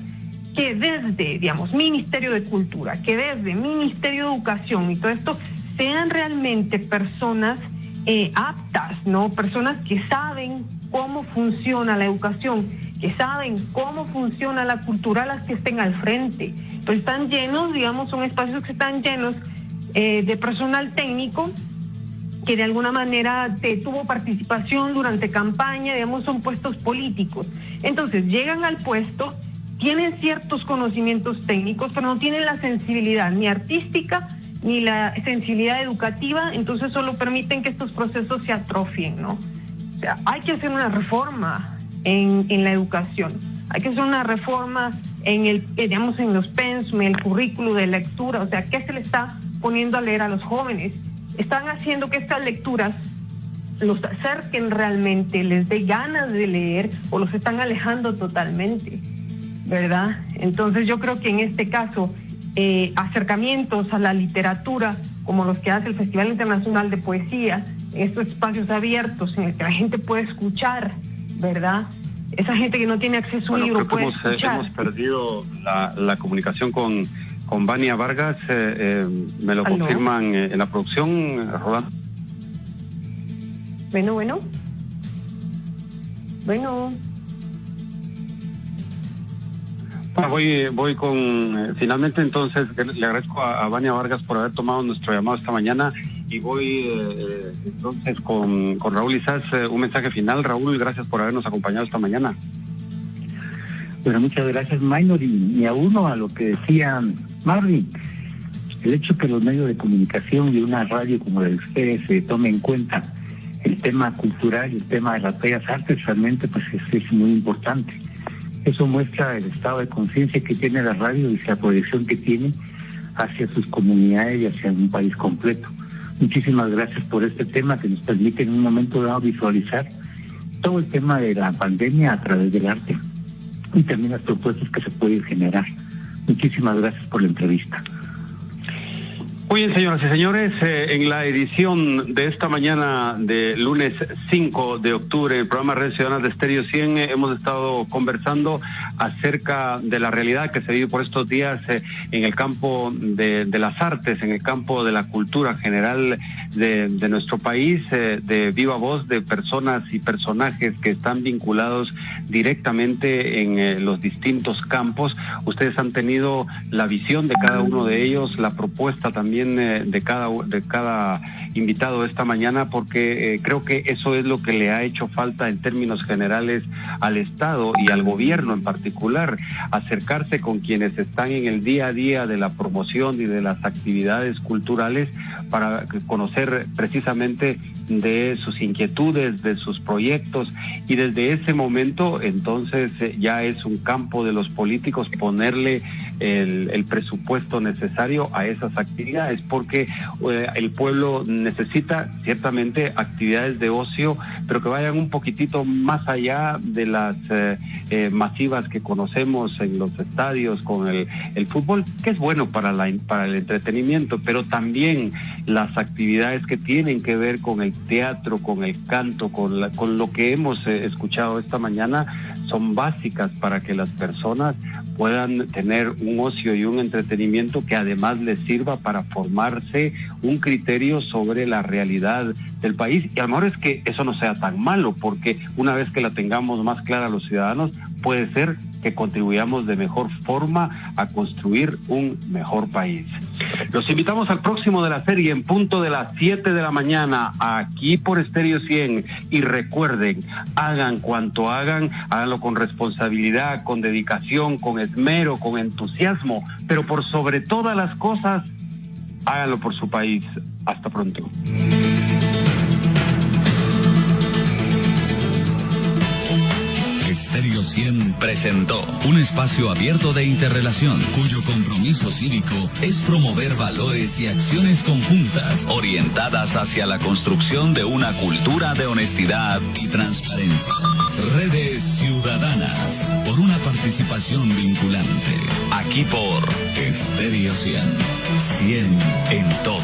que desde, digamos, Ministerio de Cultura, que desde Ministerio de Educación y todo esto, sean realmente personas aptas, ¿no? Personas que saben cómo funciona la educación, que saben cómo funciona la cultura, las que estén al frente. Pues están llenos, digamos, son espacios que están llenos de personal técnico que de alguna manera tuvo participación durante campaña, digamos, son puestos políticos. Entonces llegan al puesto, tienen ciertos conocimientos técnicos, pero no tienen la sensibilidad ni artística ni la sensibilidad educativa, entonces solo permiten que estos procesos se atrofien, ¿no? O sea, hay que hacer una reforma en la educación, hay que hacer una reforma en digamos, en los pensum, en el currículo de lectura, o sea, ¿qué se le está poniendo a leer a los jóvenes? Están haciendo que estas lecturas los acerquen realmente, les dé ganas de leer, o los están alejando totalmente, ¿verdad? Entonces yo creo que en este caso acercamientos a la literatura como los que hace el Festival Internacional de Poesía, estos espacios abiertos en el que la gente puede escuchar, ¿verdad? Esa gente que no tiene acceso a un libro puede escuchar. Hemos perdido la comunicación con Vania Vargas, me lo confirman en la producción, Rolando. Bueno. Voy con, finalmente entonces le agradezco a Vania Vargas por haber tomado nuestro llamado esta mañana y voy entonces con Raúl Isás, un mensaje final. Raúl, gracias por habernos acompañado esta mañana. Bueno, muchas gracias, Minor, y a uno a lo que decía Marvin, el hecho que los medios de comunicación y una radio como la de ustedes se tome en cuenta el tema cultural y el tema de las bellas artes, realmente pues es muy importante. Eso muestra el estado de conciencia que tiene la radio y la proyección que tiene hacia sus comunidades y hacia un país completo. Muchísimas gracias por este tema que nos permite en un momento dado visualizar todo el tema de la pandemia a través del arte y también las propuestas que se pueden generar. Muchísimas gracias por la entrevista. Muy bien, señoras y señores, en la edición de esta mañana de lunes 5 de octubre, en el programa Redes Ciudadanas de Estéreo 100, hemos estado conversando acerca de la realidad que se vive por estos días en el campo de las artes, en el campo de la cultura general de nuestro país, de viva voz de personas y personajes que están vinculados directamente en los distintos campos. Ustedes han tenido la visión de cada uno de ellos, la propuesta también de cada invitado esta mañana, porque creo que eso es lo que le ha hecho falta en términos generales al Estado y al gobierno en particular, acercarse con quienes están en el día a día de la promoción y de las actividades culturales para conocer precisamente de sus inquietudes, de sus proyectos, y desde ese momento entonces ya es un campo de los políticos ponerle el presupuesto necesario a esas actividades, porque el pueblo necesita ciertamente actividades de ocio, pero que vayan un poquitito más allá de las masivas que conocemos en los estadios con el fútbol, que es bueno para el entretenimiento, pero también las actividades que tienen que ver con el teatro, con el canto, con lo que hemos escuchado esta mañana, son básicas para que las personas puedan tener un ocio y un entretenimiento que además les sirva para formarse un criterio sobre la realidad del país. Y a lo mejor es que eso no sea tan malo, porque una vez que la tengamos más clara los ciudadanos, puede ser que contribuyamos de mejor forma a construir un mejor país. Los invitamos al próximo de la serie en punto de las 7 de la mañana aquí por Estéreo 100, y recuerden, hagan cuanto hagan, háganlo con responsabilidad, con dedicación, con esmero, con entusiasmo, pero por sobre todas las cosas, háganlo por su país. Hasta pronto. Estéreo 100 presentó un espacio abierto de interrelación cuyo compromiso cívico es promover valores y acciones conjuntas orientadas hacia la construcción de una cultura de honestidad y transparencia. Redes Ciudadanas, por una participación vinculante. Aquí por Estéreo 100. 100 en todo.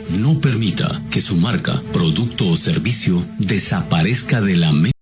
No permita que su marca, producto o servicio desaparezca de la mente.